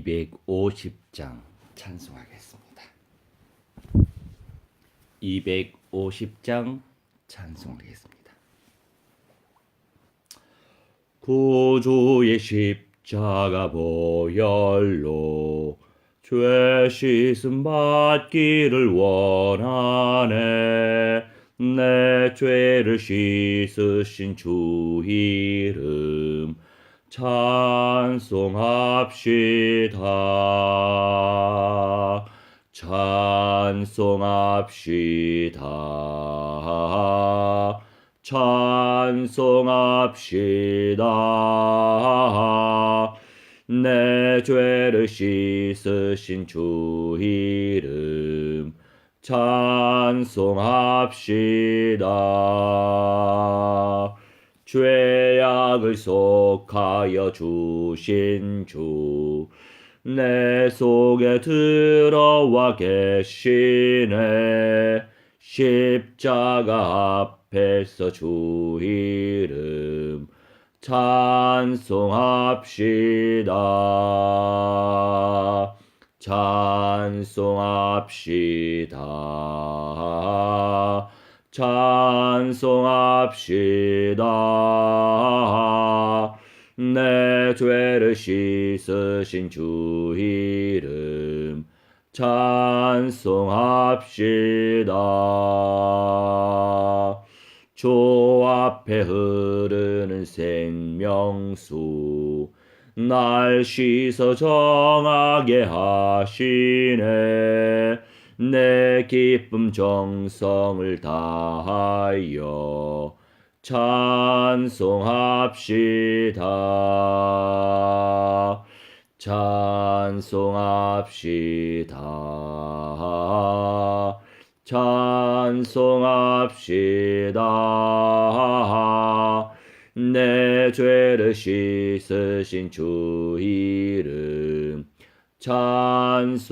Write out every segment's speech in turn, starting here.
250장 찬송하겠습니다. 250장 찬송하겠습니다. 구주의 십자가 보혈로 죄 씻음 받기를 원하네. 내 죄를 씻으신 주 이름 찬송합시다. 찬송합시다. 찬송합시다. 내 죄를 씻으신 주 이름 찬송합시다. 죄악을 속하여 주신 주 내 속에 들어와 계시네. 십자가 앞에서 주 이름 찬송합시다. 찬송합시다. 찬송합시다. 내 죄를 씻으신 주 이름 찬송합시다. 주 앞에 흐르는 생명수 날 씻어 정하게 하시네. 내 기쁨 정성을 다하여 찬송합시다. 찬송합시다. 찬송합시다. 내 죄를 씻으신 주 이름 찬송합시다.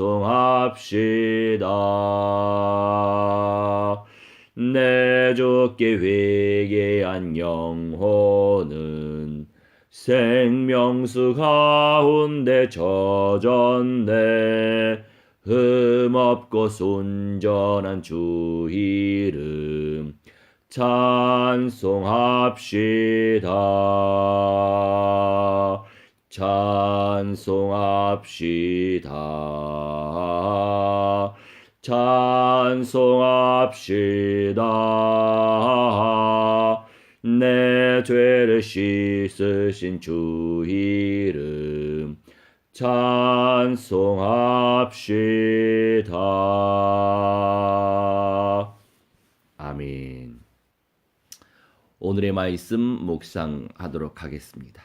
내 주께 회개한 영혼은 생명수 가운데 젖었네. 흠없고 순전한 주 이름 찬송합시다. 찬송합시다. 찬송합시다. 내 죄를 씻으신 주 이름 찬송합시다. 아멘. 오늘의 말씀 묵상하도록 하겠습니다.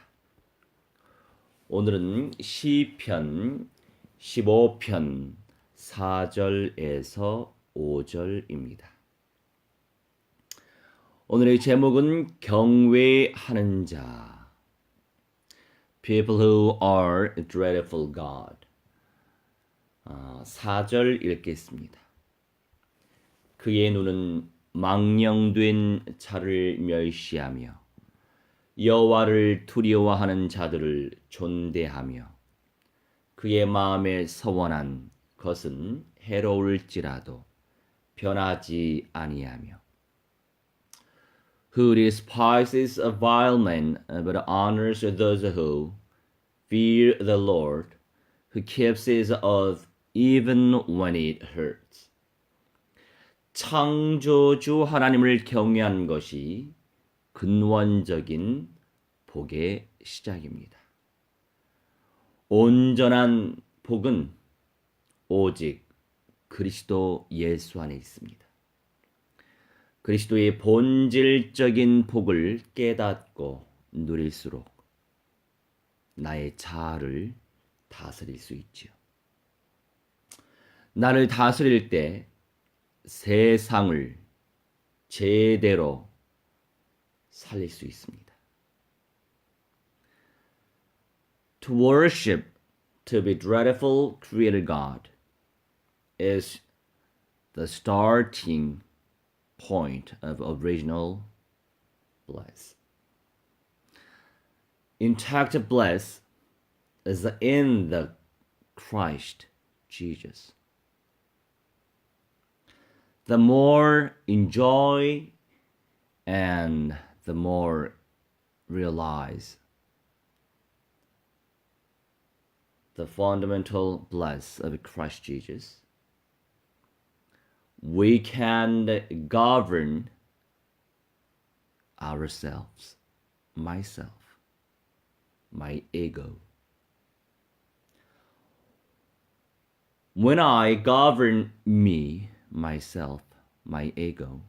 오늘은 시편 15편 4절에서 5절입니다. 오늘의 제목은 경외하는 자. People who are dreadful God. 4절 읽겠습니다. 그의 눈은 망령된 자를 멸시하며 여호와를 두려워하는 자들을 존대하며 그의 마음에 서원한 것은 해로울지라도 변하지 아니하며 Who despises a vile man but honors those who fear the Lord, who keeps his oath even when it hurts. 창조주 하나님을 경외하는 것이 근원적인 복의 시작입니다. 온전한 복은 오직 그리스도 예수 안에 있습니다. 그리스도의 본질적인 복을 깨닫고 누릴수록 나의 자아를 다스릴 수 있지요. 나를 다스릴 때 세상을 제대로 살릴 수 있습니다. To worship, to be dreadful Creator God is the starting point of original bliss. Intact bliss is in the Christ Jesus. The more enjoy and the more realize the fundamental bliss of Christ Jesus, we can govern ourselves, myself, my ego. When I govern me, myself, my ego,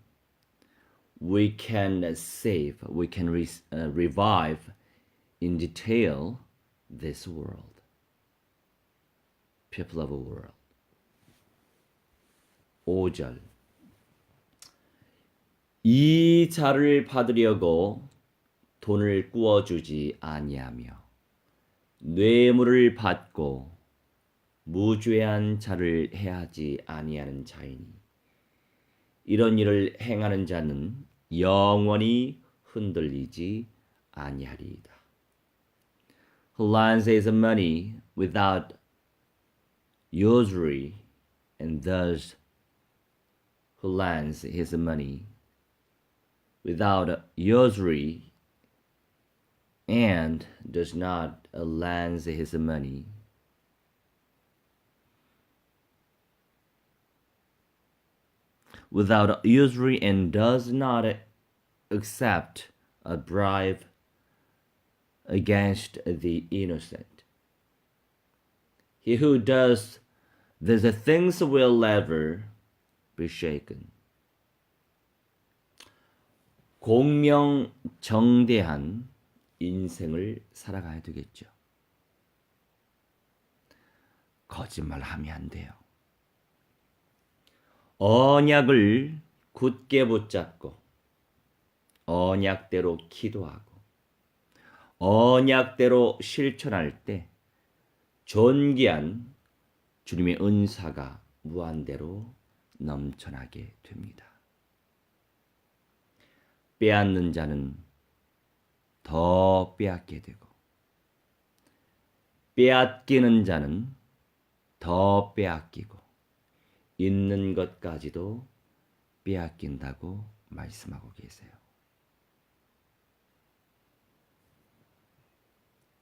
we can save, we can revive in detail this world, people of the world. 5절 이 자를 받으려고 돈을 꾸어주지 아니하며 뇌물을 받고 무죄한 자를 해하지 아니하는 자이니 이런 일을 행하는 자는 영원히 흔들리지 아니하리이다. Who lends his money without usury and thus who lends his money without usury and does not lend his money without usury and does not accept a bribe against the innocent. He who does these things will never be shaken. 공명정대한 인생을 살아가야 되겠죠. 거짓말하면 안 돼요. 언약을 굳게 붙잡고 언약대로 기도하고 언약대로 실천할 때 존귀한 주님의 은사가 무한대로 넘쳐나게 됩니다. 빼앗는 자는 더 빼앗게 되고 빼앗기는 자는 더 빼앗기고 있는 것까지도 빼앗긴다고 말씀하고 계세요.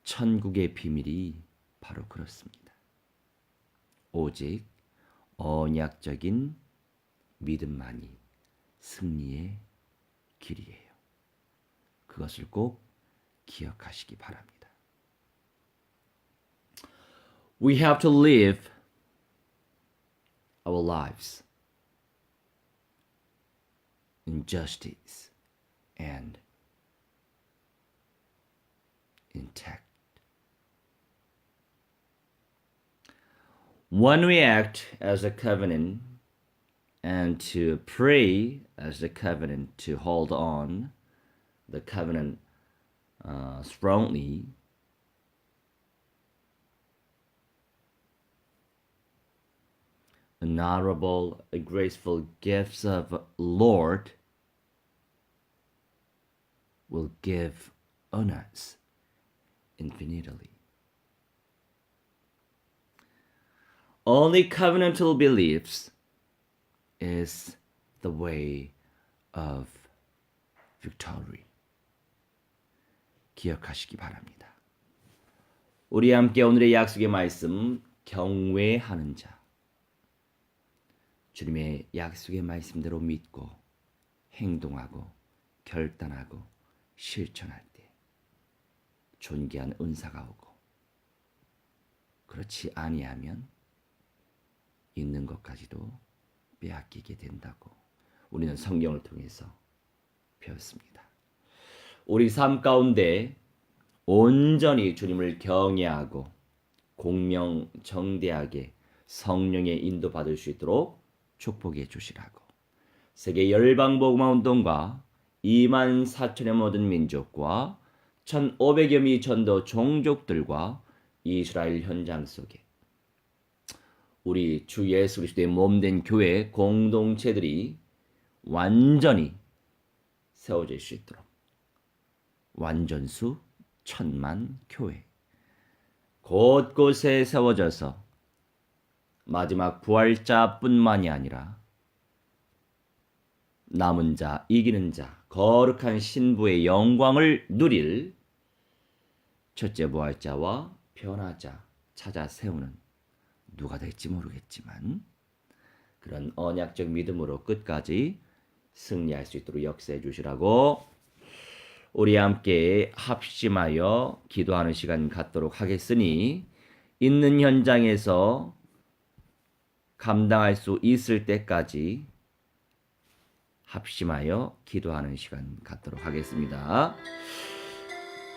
천국의 비밀이 바로 그렇습니다. 오직 언약적인 믿음만이 승리의 길이에요. 그것을 꼭 기억하시기 바랍니다. We have to live our lives in justice and intact. When we act as a covenant and to pray as a covenant, to hold on the covenant strongly, honorable, graceful gifts of Lord will give on us infinitely. Only covenantal beliefs is the way of victory. 기억하시기 바랍니다. 우리 함께 오늘의 약속의 말씀, 경외하는 자. 주님의 약속의 말씀대로 믿고 행동하고 결단하고 실천할 때 존귀한 은사가 오고, 그렇지 아니하면 있는 것까지도 빼앗기게 된다고 우리는 성경을 통해서 배웠습니다. 우리 삶 가운데 온전히 주님을 경외하고 공명정대하게 성령의 인도받을 수 있도록 축복해 주시라고, 세계 열방복음화 운동과 2만 4천의 모든 민족과 1,500여 미 전도 종족들과 이스라엘 현장 속에 우리 주 예수 그리스도의 몸된 교회 공동체들이 완전히 세워질 수 있도록 완전수 1,000만 교회 곳곳에 세워져서 마지막 부활자뿐만이 아니라 남은 자, 이기는 자, 거룩한 신부의 영광을 누릴 첫째 부활자와 변화자 찾아 세우는 누가 될지 모르겠지만 그런 언약적 믿음으로 끝까지 승리할 수 있도록 역사해 주시라고 우리 함께 합심하여 기도하는 시간 갖도록 하겠으니 있는 현장에서 감당할 수 있을 때까지 합심하여 기도하는 시간 갖도록 하겠습니다.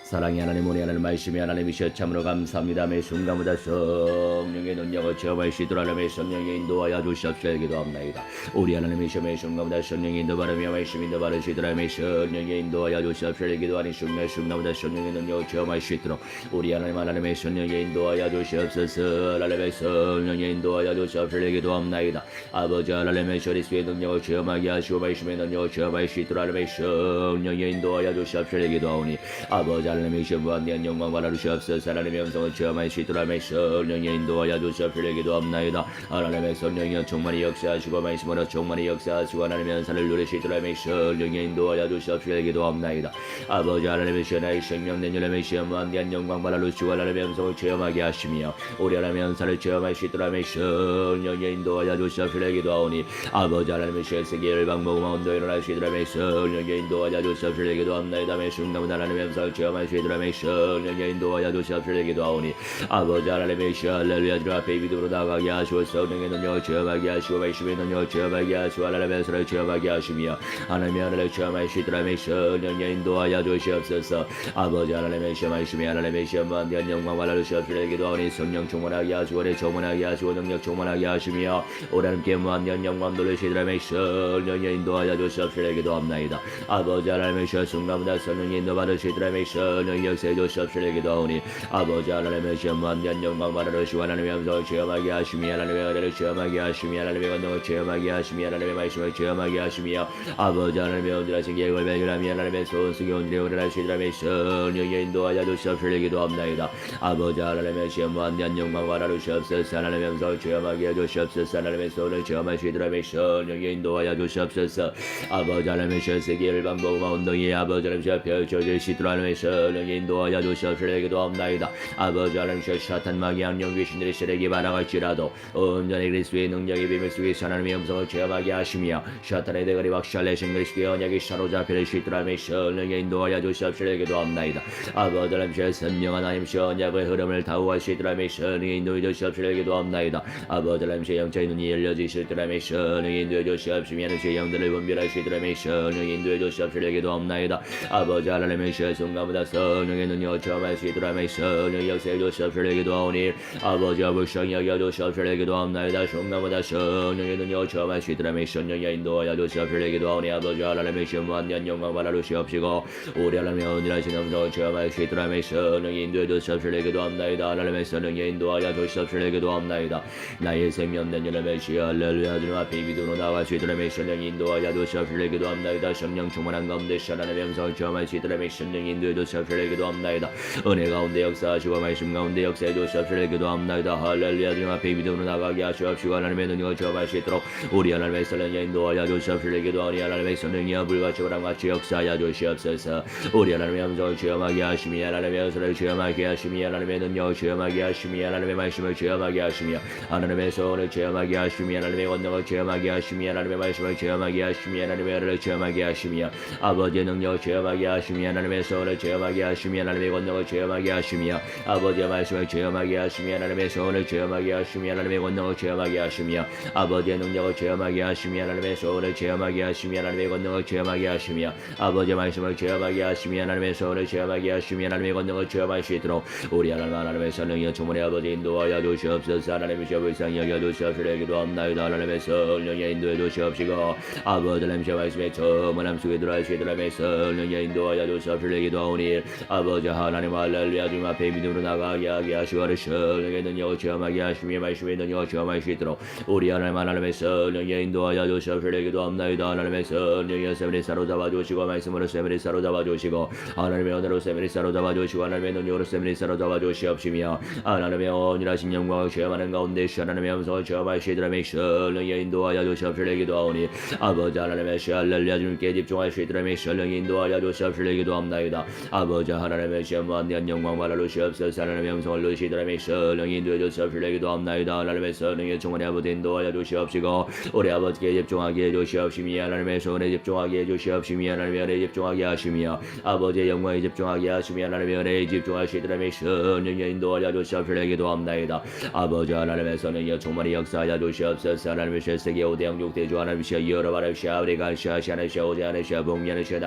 사랑의 하나님, 오늘 하나님 말씀이 하나님이시여 참으로 감사합니다. 매 순간마다 성령의 능력을 체험하시도록 하나님의 성령의 인도하여 주시옵소서 기도합나이다. 우리 하나님이시여 매 순간마다 성령의 인도 바르며 말씀 인도 바르시도록 하나님의 성령의 인도하여 주시옵소서 기도하는 순간마다 성령의 능력을 체험할 수 있도록 우리 하나님의 성령의 인도하여 주시옵소서. 하나님의 성령의 인도하여 주시옵소서 기도합나이다. 아버지 하나님의 그리스도의 능력을 체험하게 하시고 말씀의 능력을 체험할 수 있도록 하나님의 성령의 인도하여 주시옵소서 기도하오니 아버지 하나님의 무한대한 영광과 나누시옵소서. 하나님의 음성을 체험할 수 있도록 하나님의 성령의 인도하여 주시옵소서 기도합나이다. 하나님의 성령이여 충만히 역사하시고 말씀으로 충만히 역사하시고 하나님의 은사를 누리시도록 하나님의 성령의 인도하여 주시옵소서 기도합나이다. 아버지 하나님의 시원하의 생명 내 하나님의 시험 무한대한 영광과 나누시고 하나님의 음성을 체험하게 하시며 우리 하나님의 은사를 체험할 수 있도록 하나님의 성령의 인도하여 주시옵소서 기도하오니 아버지 하나님의 세계 열방목마 온도 일어나시도록 하나님의 성령의 인도하여 주시옵소서 기도합나이다. 매 순간 하나님의 음성을 체험할 주의 성령의 인도하여 주시옵소서 기도하오니 아버지 하나님의 할렐루야 주님 앞에 믿음으로 나아가게 하시고 성령의 능력을 체험하게 하시고 말씀의 능력을 체험하게 하시고 하나님의 은사를 체험하게 하시며 하나님의 하늘을 체험할 수 있도록 하나님의 성령의 인도하여 주시옵소서. 아버지 하나님의 말씀이 하나님의 무한대한 영광과 나누시옵소서 기도하오니 성령 충만하게 하시고 내 충만하게 하시고 능력 충만하게 하시며 우리 함께 무한대한 영광 누리시도록 하나님의 성령의 인도하여 주시옵소서 기도합나이다. 아버지 하나님의 순간마다 성령의 인도 받으시도록 하나님의 성령의 역사에 주시옵소서 기도하오니 아버지 하나님의 무한대한 영광과 나누시고 하나님의 음성을 체험하게 하시며 하나님의 은혜를 체험하게 하시며 하나님의 권능을 체험하게 하시며 하나님의 말씀을 체험하게 하시며 아버지 하나님의 온전하신 계획을 발견하며 하나님의 소원스게 온전히 은혜하시도록 하나님의 성령의 인도하여 주시옵소서 기도합나이다. 아버지 하나님의 무한대한 영광과 나누시옵소서. 하나님의 음성을 체험하게 해주시옵소서. 하나님의 소원을 체험하시도록 하나님의 성령의 인도하여 주시옵소서. 아버지 하나님의 세계를 방법과 운동이 아버지 하나님의 펼쳐주시도록 하나님의 성령의 인도하여 주시옵소서 기도합나이다. 아버지 하나님의 사탄 마귀한 영귀신들의 세력이 많아갈지라도 온전히 그리스도의 능력의 비밀 속에서 하나님의 음성을 체험하게 하시며 사탄의 대가리 박살내신 그리스도의 언약이 사로잡힐 수 있도록 하나님의 성령의 인도하여 주시옵소서 기도합나이다. 아버지 하나님의 선명한 하나님의 언약의 흐름을 다우할 수 있도록 하나님의 성령의 인도해 주시옵소서 기도합나이다. 아버지 하나님의 영적인 눈이 열려지실 때 하나님의 성령의 인도해 주시옵시며 하나님의 영들을 분별할 수 있도록 하나님의 성령의 인도해 주시옵소서 기도합나이다. 아버지 하나님의 순간보다 성령의 능력을 체험할 수 있도록 하나님의 성령의 역사에 주시옵소서 기도하오니 아버지 불쌍히 여겨 주시옵소서 기도합나이다. 순간보다 성령의 능력을 체험할 수 있도록 하나님의 성령의 인도하여 주시옵소서 기도하오니 아버지 하나님의 무한대한 영광과 나누시옵시고 우리 하나님의 은혜하신 음성을 체험할 수 있도록 하나님의 성령의 인도해 주시옵소서 기도합나이다. 하나님의 성령의 인도하여 주시옵소서 기도합나이다. 나의 생명 된 하나님의 할렐루야 주님 앞에 믿음으로 나아갈 수 있도록 하나님의 성령의 인도하여 주시옵소서 기도합나이다. 성령 충만한 가운데 하나님의 음성을 체험할 수 있도록 하나님의 성령의 인도해 주시옵소서 기도합나이다. 은혜 가운데 역사하시고 말씀 가운데 역사해 주시옵소서 기도합나이다. 할렐루야 주님 앞에 믿음으로 나가게 하시옵시고 하나님의 능력을 체험할 수 있도록 우리 하나님의 성령의 인도하여 주시옵소서 기도하니 하나님의 성령이여 불같이 바람같이 역사하여 주시옵소서. 우리 하나님의 음성을 체험하게 하시며 하나님의 은사를 체험하게 하시며 하나님의 능력을 체험하게 하시며 하나님의 말씀을 체험하게 하시며 하나님의 소원을 체험하게 하시며 하나님의 권능을 체험하게 하시며 하나님의 말씀을 체험하게 하시며 하나님의 은혜를 체험하게 하시며 아버지의 능력을 체험하게 하시며 하나님의 소원을 체험하게 하시며 하나님의 권능을 체험하게 하시며 아버지의 말씀을 체험하게 하시며 하나님의 소원을 체험하게 하시며 하나님의 권능을 체험하게 하시며 아버지의 능력을 체험하게 하시며 하나님의 소원을 체험하게 하시며 하나님의 권능을 체험하게 하시며 아버지의 말씀을 체험하게 하시며 하나님의 소원을 체험하게 하시며 하나님의 권능을 체험할 수 있도록 우리 하나님의 성령이여 충만히 아버지 인도하여 주시옵소서. 하나님의 불쌍히 여겨 주시옵소서 기도합나이다. 하나님의 성령의 인도해 주시옵시고 아버지 하나님의 말씀에 전문함 속에 들어갈 수 있도록 하나님의 성령의 인도하여 주시옵소서 기도하오니 주시오니 아버지 하나님 할렐루야 주님 앞에 믿음으로 나가게 하게 하시고 성령의 능력을 체험하게 하시며 말씀의 능력을 체험할 수 있도록 우리 하나님의 성령의 인도하여 주시옵시되 기도합나이다. 하나님의 성령의 세미를 사로잡아 주시고 말씀으로 세미를 사로잡아 주시고 하나님의 은혜로 세미를 사로잡아 주시고 하나님의 능력으로 세미를 사로잡아 주시옵시며 하나님의 온전하신 영광을 체험하는 가운데 하나님의 음성을 체험할 수 있도록 성령의 인도하여 주시옵시되 기도하오니 아버지 하나님의 할렐루야 주님께 집중할 수 있도록 성령의 인도하여 주시옵시되 기도합나이다. 아버지 하나님의 무한대한 영광 받아 주시옵소서. 하나님의 음성을 누시도록 성령이 인도해 주시옵시되 기도합나이다. 하나님의 성령의 충만히 아버지 인도하여 주시옵시고 우리 아버지께 집중하게 해 주시옵시며 하나님의 소원에 집중하게 해 주시옵시며 하나님의 은혜에 집중하게 하시며 아버지의 영광에 집중하게 하시며 하나님의 은혜에 집중할 수 있도록 성령의 인도하여 주시옵시되 기도합나이다. 아버지 하나님의 성령의 충만히 역사하여 주시옵소서. 하나님의 세계 5대 영육 대주 하나님이시여 여러 하나님이시여 우리가 시아시아나시여 오지 하나시여 봉야나시여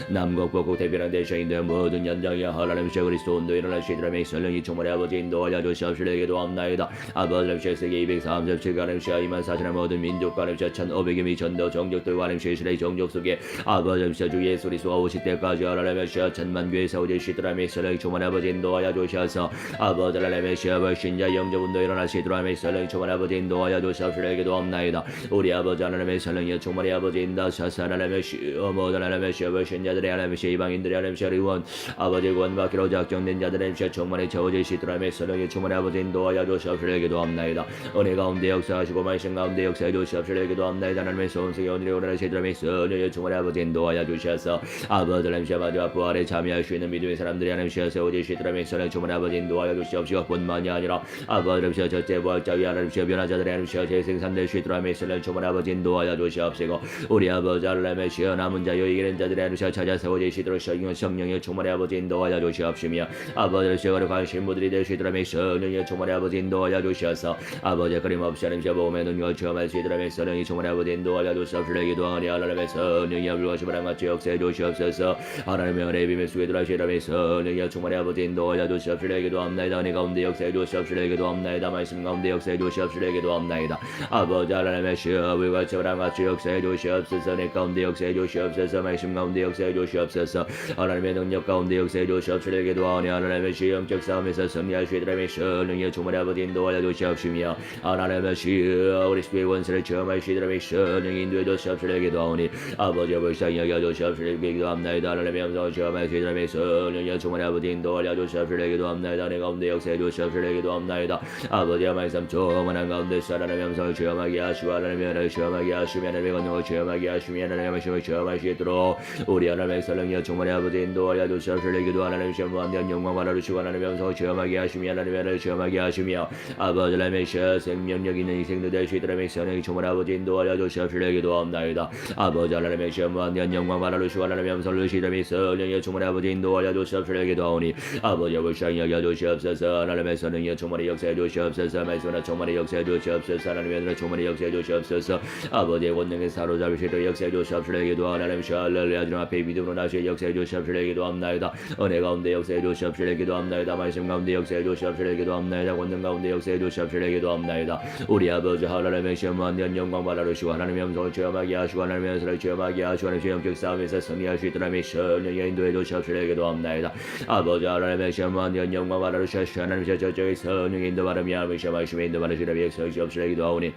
남곡 북곡 대변한 대셔인도의 모든 연장이 하나님이시여 그리스도 온도 일어나시도록 성령이 충만히 아버지 인도하여 주시옵시되 기도합나이다. 아버지 하나님이시여 세계 237가 하나님이시여 24,000의 모든 민족과 하나님이시여 1,500의 전도 정족들과 하나님이시여 이스라엘 정족 속에 아버지 하나님이시여 주 예수 그리스도가 오실 때까지 하나님이시여 10,000만 교회 세워주시도록 성령이 충만히 아버지 인도하여 주셔서 아버지 하나님이시여 신자 영접 운도 일어나시도록 성령이 충만히 아버지 인도하여 주시옵시되 기도합나이다. 우리 아버지 하나님의 성령이 충만히 아버지 인도하셔서 하나님이시여 모든 하나님이시여 신자들의 하나님이시여 이방인들의 하나님이시여 의원 아버지 구원받기로 작정된 자들의 하나님이시여 충만히 채워주시도록 성령이 충만히 아버지 인도하여 주시옵시되 기도합나이다. 은혜 가운데 역사하시고 말씀 가운데 역사해 주시옵시되 기도합나이다. 하나님의 소원성의 오늘의 오늘하시도록 성령이 충만히 아버지 인도하여 주셔서 아버지 하나님이시여 마지막 부활에 참여할 수 있는 믿음의 사람들이 하나님이시여 세워주시도록 성령이 충만히 아버지 인도하여 주시옵시고 뿐만이 아니라 아버지 하나님이시여 첫째 부활자 위 하나님이시여 변화자들의 하나님이시여 재생산될 수 있도록 성령이 충만히 아버지 인도하여 주시옵시고 우리 아버지 하나님이시여 남은 자 여의기는 자들의 하나님이시여 찾아 세워주시도록 성령이 충만히 아버지 인도하여 주시옵시며 아버지 하나님이시여 관심부들이 될 수 있도록 성령이 충만히 아버지 인도하여 주셔서 아버지 끊임없이 하나님이시여 보험의 능력을 체험할 수 있도록 성령이 충만히 아버지 인도하여 주시옵시되 기도하니 하나님의 성령이 불과시바람 같이 역사해 주시옵소서. 하나님의 은혜의 비밀 속에 들어가시도록 성령이 충만히 아버지 인도하여 주시옵시되 기도합나이다. 은혜 가운데 역사해 주시옵시되 기도합나이다. 말씀 가운데 역사해 주시옵시되 기도합나이다. 아버지 하나님의 시여 불과시바람 같이 역사해 주시옵소서. 은혜 가운데 역사해 주시옵소서. 말씀 가운데 역사해 주시옵소서. 하나님의 능력 가운데 역사해 주시옵시되 기도하니 하나님의 시 영적 싸움에서 승리할 수 있도록 성령이 충만히 아버지 인도하여 주시옵시며 하나님의 시여 우리 스피의 원수를 체험할 수 있도록 성령이 인도해 주시옵시되 기도하니 아버지의 불쌍히 여겨 주시옵시되 기도합나이다. 하나님의 음성을 체험할 수 있도록 성령이 충만히 아버지 인도하여 주시옵시되 기도합나이다. 내 가운데 역사해 주시옵시되 기도합나이다. 아버지의 말씀 충만한 가운데서 하나님의 음성을 체험하게 하시고 하나님의 은혜를 체험하게 하시며 하나님의 권능을 체험하게 하시며 하나님의 말씀을 체험할 수 있도록 우리 하나님의 성령이 충만히 아버지 인도하여 주시옵시되 기도 하나님의 무한대한 영광 받아주시고 하나님의 음성을 체험하게 하시며 하나님의 은혜를 체험하게 하시며 아버지 하나님의 생명력 있는 인생도 될 수 있도록 성령이 충만히 아버지 인도하여 주시옵시되 기도합나이다. 아버지 하나님의 무한대한 영광 받아주시고 하나님의 음성을 누시도록 성령이 충만히 아버지 인도하여 주시옵시되 기도하오니 아버지의 불쌍히 여겨 주시옵소서. 하나님의 성령이 충만히 역사해 주시옵소서. 말씀으로 충만히 역사해 주시옵소서. 하나님의 은혜로 충만히 역사해 주시옵소서. 아버지의 권능에 사로잡으시도록 역사해 주시옵시되 기도하오니 하나님의 할렐루야 주님 앞에 믿음으로 나시 역사해 주시옵시되 기도합나이다. 은혜 가운데 역사해 주시옵시되 기도합나이다. 말씀 가운데 역사해 주시옵시되 기도합나이다. 권능 가운데 역사해 주시옵시되 기도합나이다. 우리 아버지 하나님의 무한대한 영광 받아주시고 하나님의 음성을 체험하게 하시고 하나님의 은혜를 체험하게 하시고 하나님의 영적 싸움에서 승리할 수 있도록 성령의 인도해 주시옵시되 기도합나이다. 아버지 하나님의 무한대한 영광 받아주시고 하나님의 저쪽에 성령의 인도 바람이 하나님의 말씀의 인도 바라시라며 역사하시옵시되 기도하오니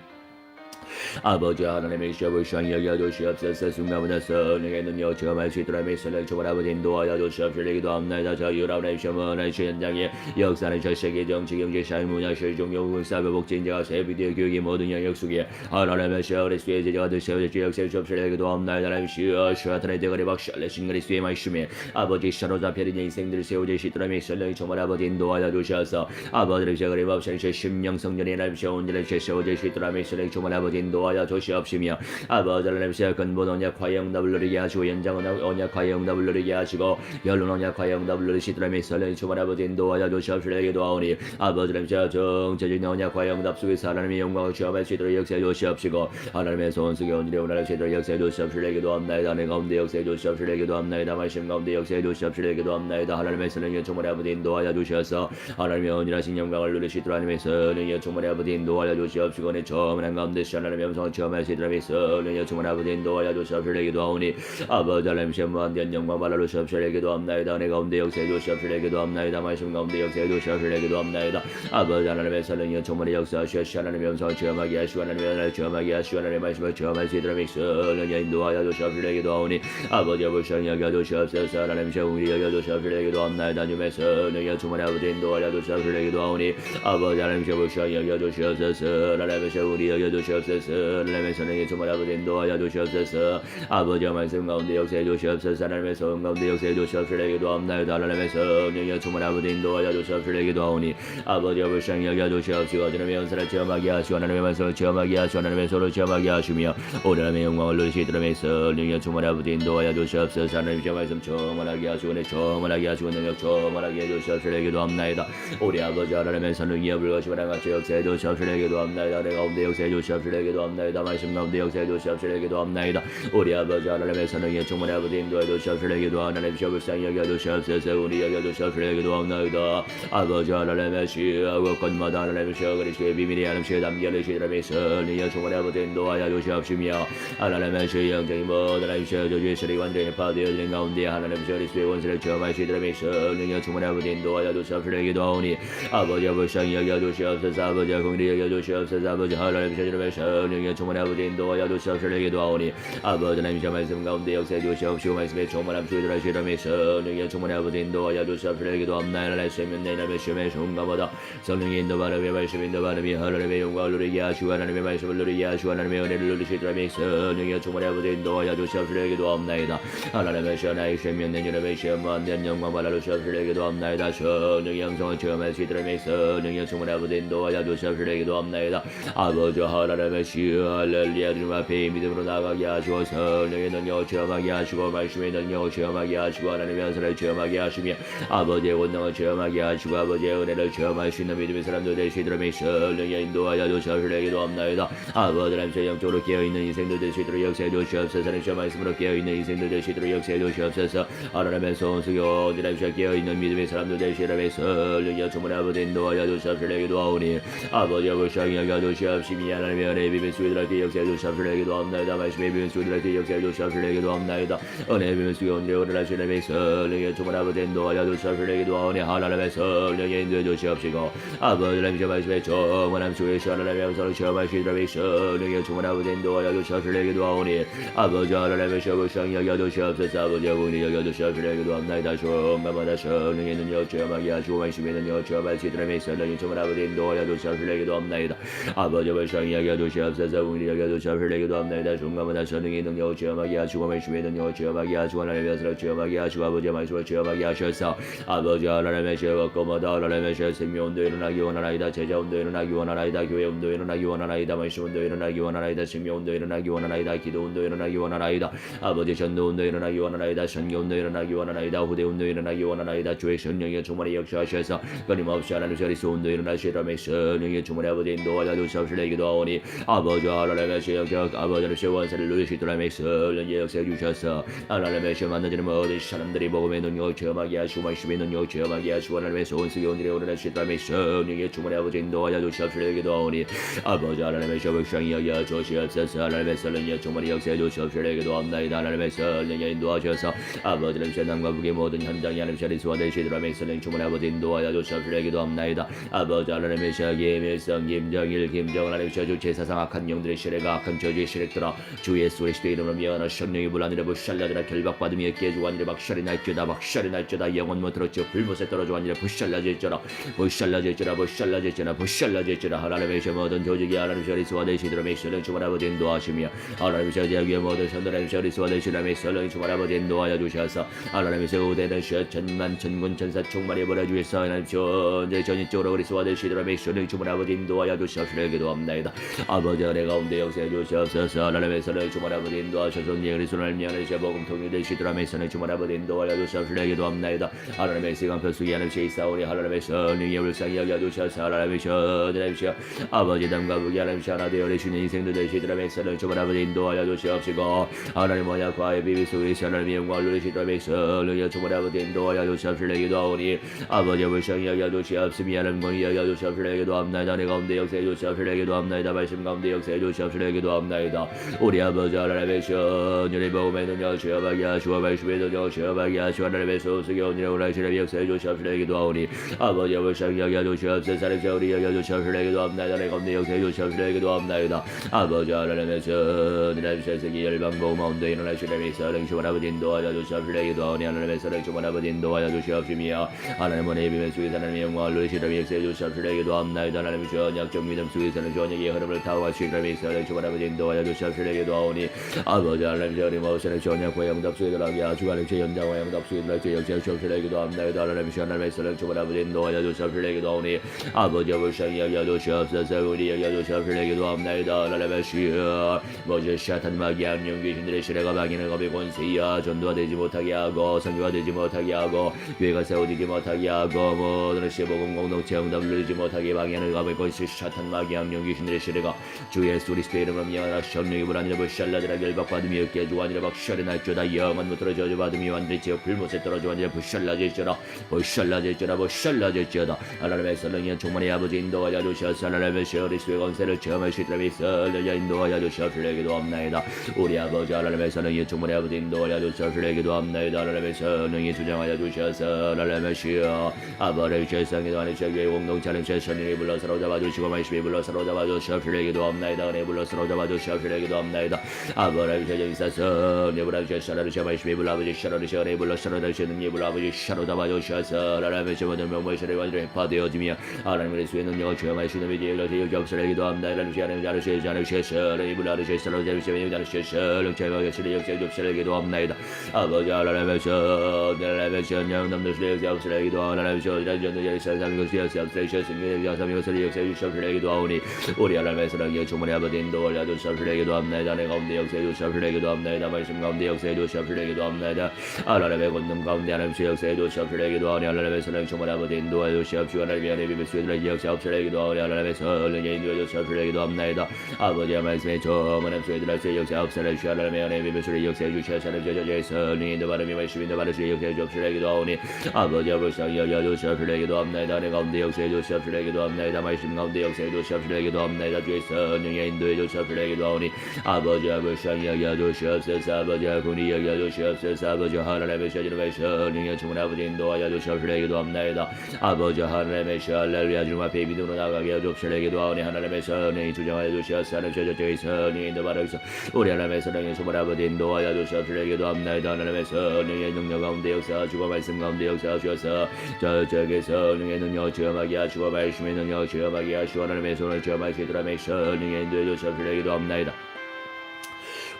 아버지 하나님의 시험을 시향히 여겨 주시옵소서. 순간보다 성령의 능력 체험할 수 있도록 성령 충만 아버지 인도하여 주시옵시되 기도합나이다. 자유라우나의 시험은 하나님의 현장에 역사는 저 세계 정치 경제 사회 문화 실종 영웅 사회 복지 인재가 세비디오 교육의 모든 영역 속에 하나님의 시험 그리스도의 제자가 되시옵소서. 역사해 주시옵시되 기도합나이다. 하나님 시여 슈아탄의 대가리 박샬레신 그리스도의 말씀에 아버지 사로잡혀진 인생들을 세워주시도록 성령이 충만 아버지 인도하여 주셔서 아버지를 제거리 법상의 심령 성전의 하나님 시여 온전히 세워주시도록 성령이 충만 아버지 인도하여 주시옵시며 아버지 하나님의 근본 언약화의 응답을 누리게 하시고 연장 언약화의 응답을 누리게 하시고 연륜 언약화의 응답을 누리시더라면 성령이 충만 아버지 인도하여 주시옵시되 기도하오니 아버지 하나님의 정체적인 언약화의 응답 속에서 하나님의 영광을 체험할 수 있도록 역사해 주시옵시고 하나님의 소원 속에 온전히 원활할 수 있도록 역사해 주시옵시되 기도합나이다. 내 가운데 역사해 주시옵시되 기도합나이다. 말씀 가운데 역사해 주시옵시되 기도합나이다. 하나님의 성령이 충만 아버지 인도하여 주셔서 하나님의 온전하신 영광을 누리시도록 하나님의 성령이 충만 아버지 인도하여 주시옵시고 내 처음한 가운데 하나님의 영성을 체험하시더라 성령의 충만하고 인도하여 주시옵시되 기도하오니 아버지 하나님 무한대한 영광 받아 주시옵시되 기도합나이다. 은혜 가운데 역사해 주시옵시되 기도합나이다. 말씀 가운데 역사해 주시옵시되 기도합나이다. 아버지 하나님의 성령의 충만히 역사하시옵시되 하나님의 영성을 체험하게 하시고 하나님의 은혜를 체험하게 하시고 하나님의 말씀을 체험하시더라 성령의 인도하여 주시옵시되 기도하오니 아버지 불쌍히 여겨 주시옵소서. 하나님 우리 여겨 주시옵시되 기도합나이다. 주의 성령의 충만히 아버지 인도하여 주시옵시되 기도하오니 아버지 하나님 불쌍히 여겨 주시옵소서. 하나님 우리 여겨 주시옵소서. 하나님의 성령의 충만히 아버지 인도하여 주시옵소서. 아버지의 말씀 가운데 역사해 주시옵소서. 하나님의 성 가운데 역사해 주시옵시되 기도합나이다. 하나님의 성령의 충만히 아버지 인도하여 주시옵시되 기도하오니 아버지의 불쌍히 여겨 주시옵시고 하나님의 연설을 체험하게 하시고 하나님의 말씀을 체험하게 하시고 하나님의 소를 체험하게 하시며 오늘의 영광을 누리시도록 성령의 충만히 아버지 인도하여 주시옵소서. 하나님의 말씀 충만하게 하시고 내 충만하게 하시고 능력 충만하게 해주시옵시되 기도합나이다. 우리 아버지 하나님의 성령의 불거심을 같이 역사해 주시옵시되 기도합나이다. 내 가운데 역사해 주시옵시되 기도합나이다. 말씀 가운데 역사해 주시옵시되 기도합나이다. 우리 아버지 하나님의 성령의 충만히 아버지 인도해 주시옵시되 기도하오니 하나님 불쌍히 여겨 주시옵소서. 우리 여겨 주시옵시되 기도합나이다. 아버지 하나님의 시하고 것마다 하나님의 시하 그리스도의 비밀이 하나님 시에 담겨 계시더라 성령의 충만히 아버지 인도하여 주시옵시며 하나님의 시 영적인 모든 하나님 시하 주시리 완전히 파되어지는 가운데 하나님의 그리스도의 원수를 체험하시더라 성령의 충만히 아버지 인도하여 주시옵시되 기도하오니 아버지 불쌍히 여겨 주시옵소서. 아버지 공의를 여겨 주시옵소서. 아버지 하나님의 시하 성령의 충만히 아버지 인도하여 주시옵시되 기도하오니 아버지 하나님의 말씀 가운데 역사해 주시옵시고 말씀에 충만함 주시더라 성령의 충만히 아버지 인도하여 주시옵시되 기도합나이다. 하나님의 세면 내 남의 시험의 순간마다 성령의 인도 바람의 말씀 인도 바람이 하나님의 영광을 누리게 하시고 하나님의 말씀을 누리게 하시고 하나님의 은혜를 누리시더라 성령의 충만히 아버지 인도하여 주시옵시되 기도합나이다. 하나님의 시험의 세면 내 남의 시험 무한대한 영광 받아 주시옵시되 기도합나이다. 성령의 영성을 체험하시더라 성령의 충만히 아버지 인도하여 주시옵시되 기도합나이다. 아버지 하나님의 시험 할렐루야 주님 앞에 믿음으로 나가게 하시고 성령의 능력을 체험하게 하시고 말씀의 능력을 체험하게 하시고 하나님의 은사를 체험하게 하시며 아버지의 권능을 체험하게 하시고 아버지의 은혜를 체험할 수 있는 믿음의 사람들 되시도록 성령의 인도하여 주시옵시되 기도합나이다. 아버지 하나님 영적으로 깨어있는 인생들 되시도록 역사해 주시옵소서. 하나님 말씀으로 깨어있는 인생들 되시도록 역사해 주시옵소서. 하나님의 소원수교 하나님 깨어있는 믿음의 사람들 되시도록 성령의 충만히 아버지 인도하여 주시옵시되 기도하오니 아버지 불쌍히 여겨 주시옵시며 하나님의 은혜의 비밀 수요들한테 역사해 주시옵시되 기도합나이다. 말씀의 비밀 수요들한테 역사해 주시옵시되 기도합나이다. 은혜의 비밀 수요 온전히 오늘하시는 성령의 충만히 아버지 인도하여 주시옵시되 기도하오니 하나님의 성령의 인도해 주시옵시고 아버지 하나님의 말씀에 충만함 수요시 하나님의 영성을 체험하시도록 성령의 충만히 아버지 인도하여 주시옵시되 기도하오니 아버지 하나님의 불쌍히 여겨 주시옵소서. 아버지 공의를 여겨 주시옵시되 기도합나이다. 성가마다 성령의 능력을 체험하게 하시고 말씀의 능력을 체험하시도록 성령의 충만히 아버지 인도하여 주시옵시되 기도합나이다. 아버지 불쌍히 여겨 주시옵소서. 공의를 여겨 주시옵시되 기도합나이다. 성가마다 성령의 능력을 체험하게 하시고 말씀의 능력을 체험하게 하시고 하나님의 연설을 체험하게 하시고 아버지의 말씀을 체험하게 하셔서 아버지 하나님의 시험마다 하나님의 시험 생명운도 일어나기 원하나이다. 제자운도 일어나기 원하나이다. 교회운도 일어나기 원하나이다. 말씀운도 일어나기 원하나이다. 생명운도 일어나기 원하나이다. 기도운도 일어나기 원하나이다. 아버지 전도운도 일어나기 원하나이다. 선교운도 일어나기 원하나이다. 후대운도 일어나기 원하나이다. 주의 성령의 충만히 역사하셔서 끊임없이 하나님의 그리스도운도 일어나시라며 성령의 충만히 아버지 인도하여 주시옵시되 기도하오니 아버지 하나님의 시험적 아버지의 원사를 누리시도록 성령의 역사해 주셔서 하나님의 시험 만나지는 모든 사람들이 복음의 능력을 체험하게 하시고 말씀의 능력을 체험하게 하시고 하나님의 소원수기 오늘의 오늘하시도록 성령의 충만히 아버지 인도하여 주시옵시되 기도하오니 아버지 하나님의 시험을 상히 여겨 주시옵소서. 하나님의 성령의 충만히 역사해 주시옵시되 기도합나이다. 하나님의 성령의 인도하셔서 아버지는 세상과 북의 모든 현장이 하나님 자리수와 되시도록 성령 충만히 아버지 인도하여 주시옵시되 기도합나이다. 아버지 하나님의 시작의 밀성 김정일 김정은 하나님 저주 제사상 악한 영들의 시래가 악한 저주의 시래들아 주 예수 그리스도의 이름으로 미안한 성령이 불안이라 부샬라지라 결박받으며 깨지고 아니라 박살이 날지어다 박살이 날지어다 영원 못 들었지어 불못에 떨어져 아니라 부샬라질지어라 부샬라질지어라 부샬라질지어라 부샬라질지어라 하나님의 시 모든 조직이 하나님 저리수와 되시도록 성령 충만히 아버지 인도하시며 하나님의 저지하기에 모든 선들의 저리수와 되시도록 성령 충만히 아버지 인도하여 주셔서 하나님의 세우되는 시 천만 천군 천사 충만히 보내주셔서 하나님 전제 전인적으로 그리스도와 되시도록 성령 충만히 아버지 인도하여 주시옵시되 기도합나이다. 아버지 은혜 가운데 역사해 주시옵소서. 하나님의 성령 충만히 아버지 인도하셔서 그리스도를 미안해 주셔 복음 통일되시도록 성령 충만히 아버지 인도하여 주시옵시되 기도합나이다. 하나님의 시간 편수기 하나님의 있사오니 하나님의 성령의 불쌍히 여겨 주셔서 하나님의 전하십시오. 아버지 담과 북이 하나님의 하나 되어 계시는 인생들 되시도록 성령 충만히 아버지 인도하여 주시옵시고 하나님 언약 과의 비밀 속에서 하나님의 영광을 누리시도록 성령의 충만히 아버지 인도하여 주시옵시되 기도하오니 아버지 불쌍히 여겨 주시옵시며 하나님 권위 여겨 주시옵시되 기도합나이다. 내 가운데 역사해 주시옵시되 기도합나이다. 말씀 가운데 역사해 주시옵시려 기도합나이다. 우리 아버지 하나님의 선율의 복음의 능력 취업하게 하시고 말씀의 능력 취업하게 하시고 하나님의 소속의 온유의 오라시를 역사해 주시옵시려 기도하오니 아버지 아버지 여겨 주시옵소서. 하나님의 우리 여겨 주시옵시려 기도합나이다. 내 가운데 역사해 주시옵시려 기도합나이다. 아버지 하나님의 선율의 세상의 열방복음 온도 일어나시려 미사랑 주만 아버지 인도하여 주시옵시려 기도하오니 하나님의 사랑 주만 아버지 인도하여 주시옵시며 하나님은 예비의 속에서 하나님의 영광을 누리시려 역사해 주시옵시려 기도합나이다. 하나님의 전약적 믿음 속에서는 전약의 흐름을 타고 가시려 미사랑 주만 아버지 인도하여 주시옵시려 기도하오니 아버지 하나님의 어림없이는 전약과 영답 속에 들어가게 하시고 하나님의 연장과 영답 속에 들어가게 역사해 주시옵시려 기도합나이다. 하나님의 사랑 주만 아버지 인도하여 주시옵시려 기도하오니 아버지 아버지 여겨 주시옵소서. 우리 여겨 주시옵시려 기도합나이다. 하나님의 시여 모든 샤탄 마귀한 영귀신들의 시래가 막이는 검의 권세야 전도가 되지 못하게 하고 선교가 되지 못하게 하고 교회가 세워지지 못하게 하고 모든 시복음 공동체 응답을 누리지 못하게 막이는 검의 권세 샤탄 마귀한 영귀신들의 시래가 주 예수 그리스도의 이름으로 미안하라 성령이 불안이라 부샬라드라 결박받음이 없게 주하니라 박샬이 날조다 영원부터 저주받음이 완전히 제 불못에 떨어져 완전히 부샬라질지어다 부샬라질지어다 부샬라질지어다. 하나님의 성령이 충만히 아버지 인도하여 주시옵소서. 하나님의 그리스도의 권세를 체험하시리라 미설려 인도하여 주시옵시려 기도합나이다. 우리 아버지 하나님의 성령이 충만히 아버지 인도하여 주시옵시려 기도합나이다. 하나님의 성령이 주장하여 주시옵소서. 하나님의 시여 아버지 세상에도 하나님 교회 공동체 하나님 성령이 불러 사로잡아 주시고 말씀이 불러 사로잡아 주시옵시려 기도합나이다. 은혜 불러 사로잡아 주시옵시려 기도합나이다. 아버지 제정사서 네 불러 주시옵소서. 하나님 말씀이 불러 아버지 사로잡아 은혜 불러 사로잡아 주시는 네 불러 아버지 사로잡아 주시옵소서. 하나님의 모든 명물들이 완전히 회파되어지며 하나님의 수의 능력을 체험하시는 비디오를 제역시옵시려 기도합나이다. 하나님 자르시옵소서. 하나님 불러 사로잡아 주시는 자르시옵소서. 체험하시려 역시옵시려 기도합나이다. 아버지 하나님의 하나님의 영남들 역시옵시려 기도하나님의 전전의 세상 것이 역시옵시려 승리의 역사의 것을 역시옵시려 기도하오니 우리 하나님의 사랑의 충만히 아버지 인도하여 주시옵시려 기도합나이다. 내 가운데 역사해 주시옵시려 기도합나이다. 말씀 가운데 역사해 주시옵시려 기도합나이다. 하나님의 권능 가운데 하나님의 역사해 주시옵시려 기도하오니 하나님의 사랑 충만히 아버지 인도하여 주시옵시고 하나님의 은혜 비밀 수혜들을 역사옵시려 기도하오니 하나님의 성령의 인도하여 주시옵시려 기도합나이다. 아버지의 말씀에 저만한 수혜들을 역사옵시려 주시고 하나님의 은혜 비밀 수혜를 역사해 주시옵시려 저저저의 성령의 인도 바람이 말씀이 인도 바람을 역사해 주시옵시려 기도하오니 아버지 아버지 여여 주시옵시려 기도합나이다. 내 가운데 역사해 주시옵시려 기도합나이다. 말씀 가운데 역사해 주시옵시려 기도합나이다. 주의 성령의 인도해 주시옵시려 기도하오니 아버지 아버지 여여 주시옵소서. 아버지 아군이 여여 주시옵소서. 아버지 하나님의 시절의 성령의 충만 아버지 인도하여 주시옵시려 기도합나이다. 아버지 하나님의 할렐루야 주님 앞에 믿음으로 나가게 해주옵시려 기도하오니 하나님의 성령이 주장하여 주시옵소서. 하나님 저저의 성령의 인도 바라옵소서. 우리 하나님의 성령의 충만 아버지 인도하여 주시옵시려 기도합나이다. 하나님의 성령의 능력 가운데 역사하시고 말씀 가운데 역사하셔서 저저의 성령의 능력 체험하게 하시고 말씀의 능력 체험하게 하시고 하나님의 손을 체험하시더라면 성령의 인도해 주시옵시려 기도합나이다.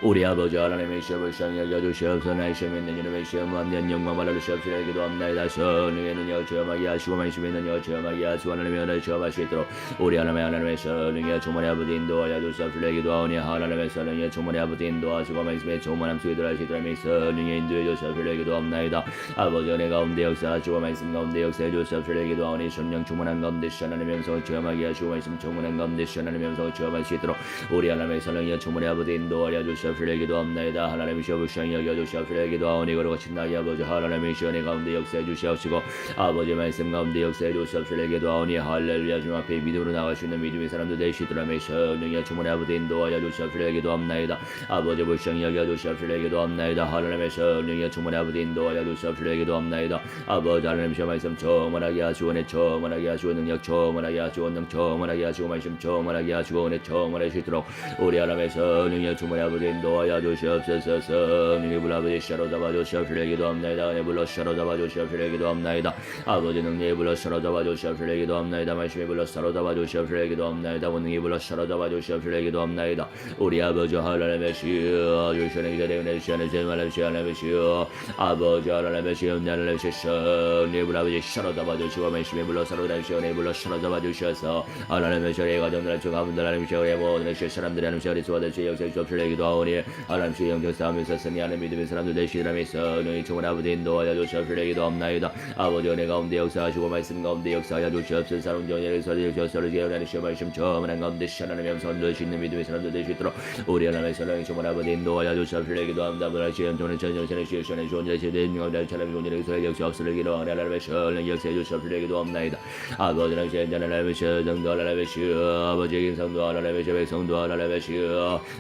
우리 아버지 하나님의 시험을 상하게 해주시옵소서. 나의 시험 있는 이름의 시험 완전 영광 받아주시옵시려 기도합나이다. 성령의 능력 체험하게 하시고 말씀의 능력 체험하게 하시고 하나님의 은혜를 체험하시도록 우리 하나님의 성령의 충만히 아버지 인도하여 주시옵시려 기도하오니 하나님의 성령의 충만히 아버지 인도하시고 말씀의 충만함 속에 들어가시도록 성령의 인도해 주시옵시려 기도합나이다. 아버지 은혜 가운데 역사하시고 말씀 가운데 역사해 주시옵시려 기도하오니 성령 충만한 가운데 하나님의 영성을 체험하게 하시고 말씀 충만한 가운데 하나님의 영성을 체험하시도록 우리 하나님의 성령의 충만히 아버지 인도하여 주시옵시려 기도합나이다. 하나님의 시험을 여겨 주시옵시려 기도하오니 그러고 친나의 아버지 하나님의 시험의 가운데 역사해 주시옵시고 아버지 말씀 가운데 역사해 주시옵시려 기도하오니 할렐루야 주님 앞에 믿음으로 나갈 수 있는 믿음의 사람들 되시더라면 성령의 충만히 아버지 인도하여 주시옵시려 기도합나이다. 아버지 불쌍히 여겨 주시옵시려 기도합나이다. 하나님의 성령의 충만히 아버지 인도하여 주시옵시려 기도합나이다. 아버지 하나님의 시험 말씀 충만하게 하시고 은혜 충만하게 하시고 능력 충만하게 하시고 능 충만하게 하시고 말씀 충만하게 하시고 은혜 충만하시도록 우리 하나님의 성령의 충만히 아버지 인도하여 주시옵소서. 성령의 불 아버지 사로잡아 주시옵시려 기도합나이다. 은혜 불러 사로잡아 주시옵시려 기도합나이다. 아버지 능력의 불러 사로잡아 주시옵시려 기도합나이다. 말씀의 불러 사로잡아 주시옵시려 기도합나이다. 원능의 불러 사로잡아 주시옵시려 기도합나이다. 우리 아버지 하나님의 시여 주시는 기자의 은혜 주시는 제만의 시여 하나님의 시여 아버지 하나님의 시여 하나님의 시여 성령의 불 아버지 사로잡아 주시고 말씀의 불러 사로잡아 주시고 은혜의 불러 사로잡아 주셔서 하나님의 시여의 가정들 안쪽 가문들 하나님의 시여의 모든 시여 사람들의 하나님의 시여의 소화될 시여 역사해 주시옵시려 기도하오니 기도하오니 하나님의 영적 싸움에서 승리하는 믿음의 사람들 되시라면서 너희 총을 아버지 인도하여 주시옵시되 기도합나이다. 아버지 은혜 가운데 역사하시고 말씀 가운데 역사하여 주시옵소서. 사람 전에 서리셔서를 예언하는 시험하심 처음은 가운데 시간하는 명선 되시 있는 믿음의 사람들 되시도록 우리 하나님의 사랑의 총을 아버지 인도하여 주시옵시되 기도합니다. 하나님의 전에 전전전에 시험하는 좋은 제대된 영원한 사람의 좋은 일에 서 역사옵시되 기도하오니 하나님의 선을 역사해 주시옵시되 기도합나이다. 아버지 하나님의 하나님의 성도 하나님의 아버지 인성도 하나님의 백성도 하나님의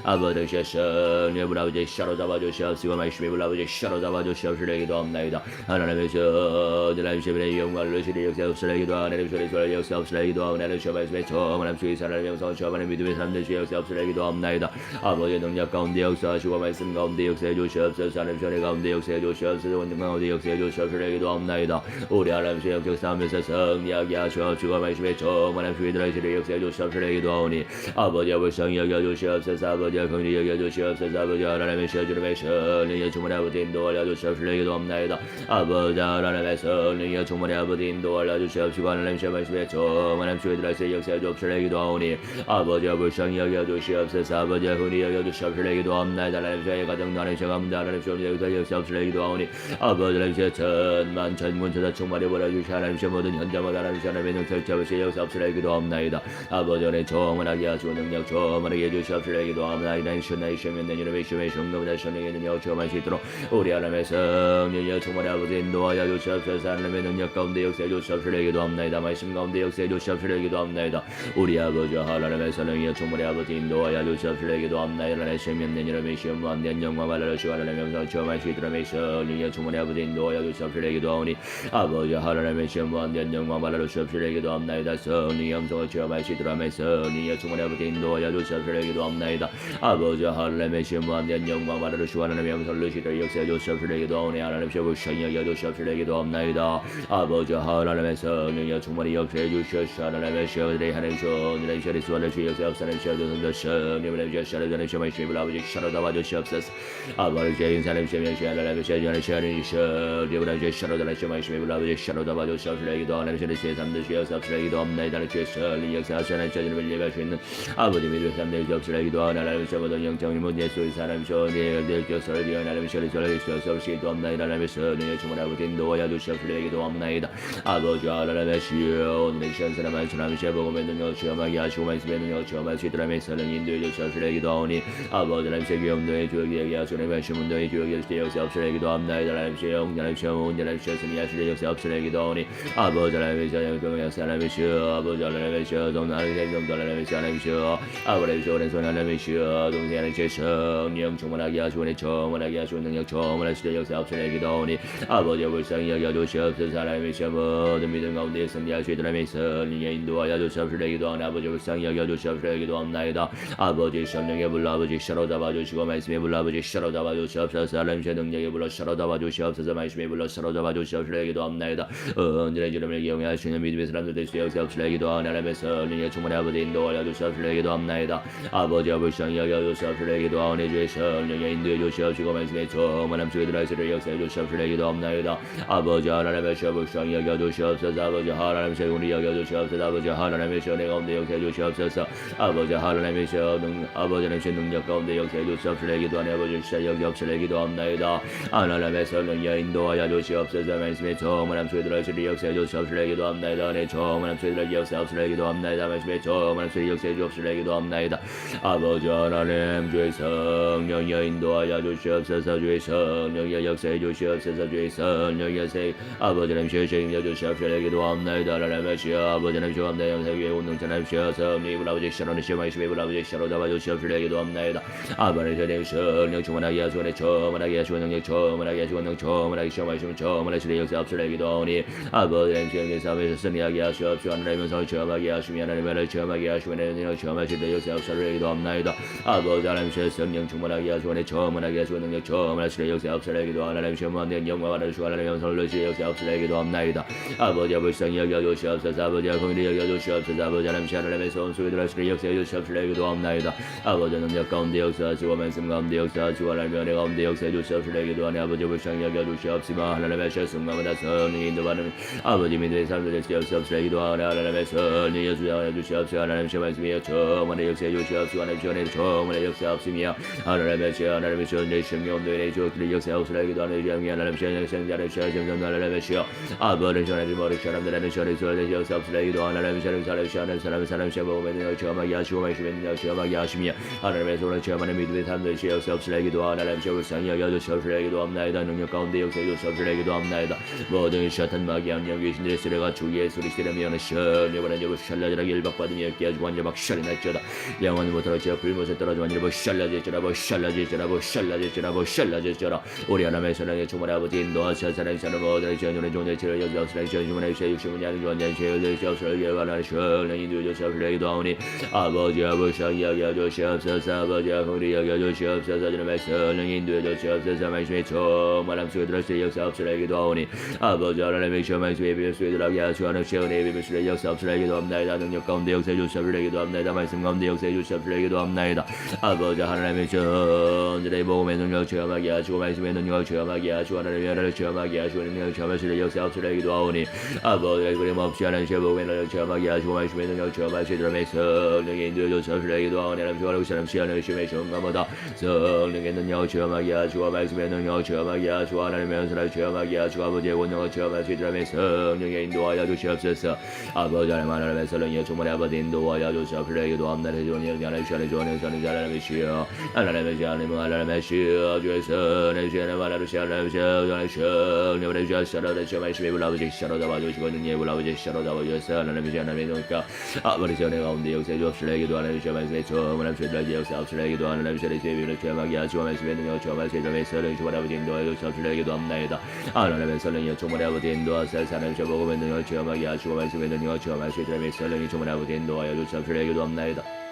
아버지 셔선 예불 아버지 샤로잡아 주시옵시고 말씀의 불 아버지 샤로잡아 주시옵시되 기도합나이다. 하나님의 하나님의 영광을 주시되 역사옵시되 기도하오니 하나님의 소리 역사옵시되 기도하오니 하나님의 말씀의 처음 하나님의 사랑의 명성 처음하는 믿음의 사람들 주 역사옵시되 기도합나이다. 아버지 능력 가운데 역사하시고 말씀 가운데 역사해 주시옵소서. 하나님의 가운데 역사해 주시옵소서. 원정 가운데 역사해 주시옵시되 기도합나이다. 우리 하나님의 영적 싸움에서 승리하게 하시옵시고 말씀의 처음 하나님의 들어주시되 역사해 주시옵시되 기도하오니 아버지 불쌍히 여겨주시옵소서. 아버지 긍휼히 여겨주시옵소서. 아버지 하나님의 주님의 선을 주문의 아버지 인도하여 주시옵시되 기도합나이다. 아버지 하나님의 선을 주문의 아버지 인도하여 주시옵시고 하나님의 말씀의 처음 하나님의 들어주시되 역사해 주시옵시되 기도하오니 아버지 불쌍히 여겨주시옵소서. 아버지 긍휼히 여겨주시옵시되 기도합나이다. 하나님의 가정도 하나님의 가문도 하나님의 역사해 주시옵시되 기도하오니 아버지 하나님의 천만 천군천사 충만히 보내주시오. 하나님의 모든 현장마다 하나님의 능력 잡으시오. 역사옵시되 기도합나이다. 아버지 하나님의 정원하게 하시고 능력 정원하게 해주시옵시되 기도합나이다. 나의 시험은 내 이름의 시험의 성도보다 선행의 능력 체험할 수 있도록 우리 하나님의 성령의 충만히 아버지 인도하여 주시옵소서. 하나님의 능력 가운데 역사해 주시옵시되 기도합나이다. 말씀 가운데 역사해 주시옵시되 기도합나이다. 우리 아버지 하나님의 성령의 충만히 아버지 인도하여 주시옵시되 기도합나이다. 나의 시험은 내 이름의 시험 무한된 영광 받으시고 하나님의 명성 체험할 수 있도록 성령의 충만히 아버지 인도하여 주시옵시되 기도하오니 아버지 하나님의 시험 무한된 영광 받으시옵시되 기도합나이다. 성령의 영성을 체험할 수 있도록 성령의 충만히 아버지 인도하여 주시옵시되 기도합나이다. 아버지 하나님의 시험 무한된 영광 받으시고 하나님의 영성을 주시도록 역사해 주시옵시되 기도하오니 하나님의 시험을 성령에 주시옵시되 기도합나이다. 아버지 하나님의 성령의 충만히 역사해 주시옵소서. 하나님의 시험들의 하나님의 시험들의 시험을 수원을 주여 역사옵소서. 하나님의 시험을 성령의 시험을 시험을 시험을 아버지 샤로다와 주시옵소서. 아버지 인사님 시험을 하나님의 시험을 시험을 시험을 샤로다와 시험을 시험을 아버지 샤로다와 주시옵시되 기도하오니 하나님의 시험을 역사옵시되 기도합나이다. 하나님의 시험을 역사하시는 하나님의 예배할 수 있는 아버지 믿을 사람들 역사옵시되 기도하오니 하나님의 시험을 영적인 모든 예수의 사람 시험을 늘 역사를 위하여 하나님의 시험을 역사옵시되 기도합나이다. 하나님의 시험을 주문 아버지 인도하여 주시옵시되 기도합나이다. 아버지 하나님의 시험을 시험 사람을 하나님의 시험을 능력 시험하게 하시고 말씀의 능력 시험할 수 있도록 하나님의 인도해 주시옵시되 기도하오니 아버지 하나님의 기업도의 주역이 하시고 하나님의 시험도의 주역이 하시되 역사옵시되 기도합나이다. 하나님의 시험 하나님의 시험 하나님의 시험을 하시되 역사옵시되 기도하오니 아버지 하나님의 시험 하나님의 시험 아버지 하나님의 시험 하나님의 시험 하나님의 시험 하나님의 시험 아버지 오른손 하나님의 시험 동생 하나님의 성령 충만하게 하시고 충만하게 하시고 능력 충만하시되 역사옵시되 기도하오니 아버지 불쌍히 여겨주시옵소서. 하나님의 시험 모든 믿음 가운데 승리할 수 있도록 성령의 인도하여 주시옵시되 기도하오니 아버지 불쌍히 여겨주시옵시되 기도합나이다. 아버지 성령의 불러 아버지 샤로잡아 주시고 말씀의 불러 아버지 샤로잡아 주시옵소서. 하나님의 능력의 불러 샤로잡아 주시옵소서. 말씀의 불러 샤로잡아 주시옵시되 기도합나이다. 언제나 주님을 이용할 수 있는 믿음의 사람들 될 수 역사옵시되 기도하오니 하나님의 성령의 충만히 아버지 인도하여 주시옵시되 기도합나이다. 아버지 불쌍히 여겨주시옵시되 기도하오니 주의 성령의 인도해 주시옵시고 말씀의 정원함 속에 들어있으리 역사해 주시옵시되 기도합나이다. 아버지 하나님의 불쌍히 여겨주시옵소서. 아버지 하나님의 세운이 여겨주시옵소서. 아버지 하나님의 시원의 가운데 역사해 주시옵소서. 아버지 하나님의 시원 아버지 하나님의 능력 가운데 역사해 주시옵시되 기도하니 아버지 시작 역사옵시되 기도합나이다. 하나님의 성령의 인도하여 주시옵소서. 말씀의 정원함 속에 들어있으리 역사해 주시옵시되 기도합나이다. 내 정원함 속에 들어있으리 역사옵시되 기도합나이다. 말씀의 정원함 속에 역사해 주시옵시되 기도합나이다. 아버지 하나님 주의 성령의 인도하여 주시옵소서. 주의 성령의 역사해 주시옵소서. 주의 성령의 역사해 아버지 하나님 주의 주시옵시되 기도합나이다. 하나님의 시여 아버지 하나님 주옵나이다. 영생의 운동찬 하시옵소서. 성령의 아버지 샤로는 시여 말씀의 아버지 샤로다와 주시옵시되 기도합나이다. 아버지 하나님 성령 충만하게 하시고 충만하게 하시고 능력 충만하게 하시고 능력 충만하게 시여 말씀을 충만하시되 역사옵시되 기도하오니 아버지 하나님 성령의 삶에서 승리하게 하시옵시고 하나님의 영성을 체험하게 하시며 하나님의 나라를 체험하게 하시고 하나님의 체험하시되 역사옵시되 기도합나이다. 아버지 하나님 성령 충만하게 하시고 충만하게 하시고 능력 충만하시되 역사옵시되 기도하오니 하나님 시험하는 영광 받으시고 하나님의 영성을 주시되 역사옵시되 기도합나이다. 아버지 불쌍히 여겨주시옵소서. 아버지 긍휼히 여겨주시옵소서. 아버지 하나님의 손 속에 들어가시되 역사해 주시옵시되 기도합나이다. 아버지 능력 가운데 역사하시고 말씀 가운데 역사하시고 하나님의 은혜 가운데 역사해 주시옵시되 기도하니 아버지 불쌍히 여겨주시옵시며 하나님의 실승마마다 선을 인도하는 아버지 믿음의 삶을 되시옵시되 기도하니 하나님의 선을 주시옵시고 하나님의 말씀에 정원의 역사해 주시옵시고 하나님의 전에 정원의 역사하옵시며 기도하시며 하나님의 시여 하나님의 시여 내 생명 너희의 주어들이 역사하옵소서 기도하는 시여 하나님의 시여 생자의 시여 정성 하나님의 시여 아버지 하나님 머리 사람들의 시여를 소리의 역사하옵소서 기도하는 하나님의 시여를 사람의 시여는 사람의 시여 보면 체험하게 하시고 말씀에 체험하게 하시며 하나님의 손을 체험하는 믿음의 사람들의 시여 역사하옵소서 기도하는 하나님의 시여를 상여 여주시옵소서 기도합나이다 능력 가운데 역사해 주시옵소서 기도합나이다 모든 샤탄 마귀한 영귀신들의 쓰레가 주 예수를 쓰려면 셜려버는 여부 샬라지라 일박받으며 깨지고 완전 막 샬이 날지어다 영원히 못하러 저 불못에 떨어져 완전 뭐 샬라지라 뭐 샬라지라 뭐 샬라지라 뭐 샬라지라 우리 하나님의 사랑의 주문의 아버지 인도하사 사랑의 사랑 모든 전연의 존재 죄를 여주옵소서 주문의 죄 육신문이 아닌 존재 죄를 여주옵소서 예관하는 셜령 인도해주옵소서 기도하오니 아버지 아버지 여겨주시옵소서 아버지 우리 여겨주시옵소서 주님의 셜령 인도해주시옵소서 말씀의 정말 속에 들어서 역사옵소서 기도하오니 아버지 하나님의 시험 말씀의 비밀 속에 들어가게 하시오는 시험의 비밀 속에 역사옵소서 기도합나이다 능력 가운데 역사해 주시옵소서 기도합나이다 말씀 가운데 역사해 주시옵소서 기도합나이다 아버지 하나님의 전들의 복음의 능력 체험하게 하시고 말씀의 능력 체험하게 하시고 하나님의 하나를 체험하게 하시고 능력 체험하시려 역사옵소서 기도하오니 아버지의 그림 없이 하나님 복음의 능력 체험하게 하시고 말씀의 능력 체험하시도록 성령의 인도해 주시옵소서 기도하오니 하나님 주하고 사람 시하는 심의 정감보다 성령의 능력 체험하게 하시고 말씀의 능력 체험하게 하시고 하나님의 연설을 체험하게 하시고 아버지의 권능을 체험하시도록 성령의 인도하여 주시옵소서 아버지 하나님의 성령의 주문의 아버지 인도하여 주시옵소서 기도합니다 주님 하나님 시하는 주하는 사는 하나님의 시여 하나님의 시하는 하나님의 시여 주의 선의 시하는 하나님의 시하는 시하는 성령의 시하는 시하는 말씀의 불아버지 시하러 잡아주시고 능력의 불아버지 시하러 잡아주셔서 하나님의 시하는 믿으니까 아버지 전의 가운데 역사해 주옵소서 기도하는 시여 말씀의 처음을 주님의 역사옵소서 기도하는 하나님의 시하는 비밀을 체험하게 하시고 말씀의 능력 체험하시도록 성령의 주문 아버지 인도하여 주옵소서 기도합나이다 하나님의 성령의 주문 아버지 인도하사 하나님의 복음의 능력을 체험하게 하시고 말씀의 능력을 체험하시도록 성령의 주문 아버지 인도하여 주옵소서 기도합나이다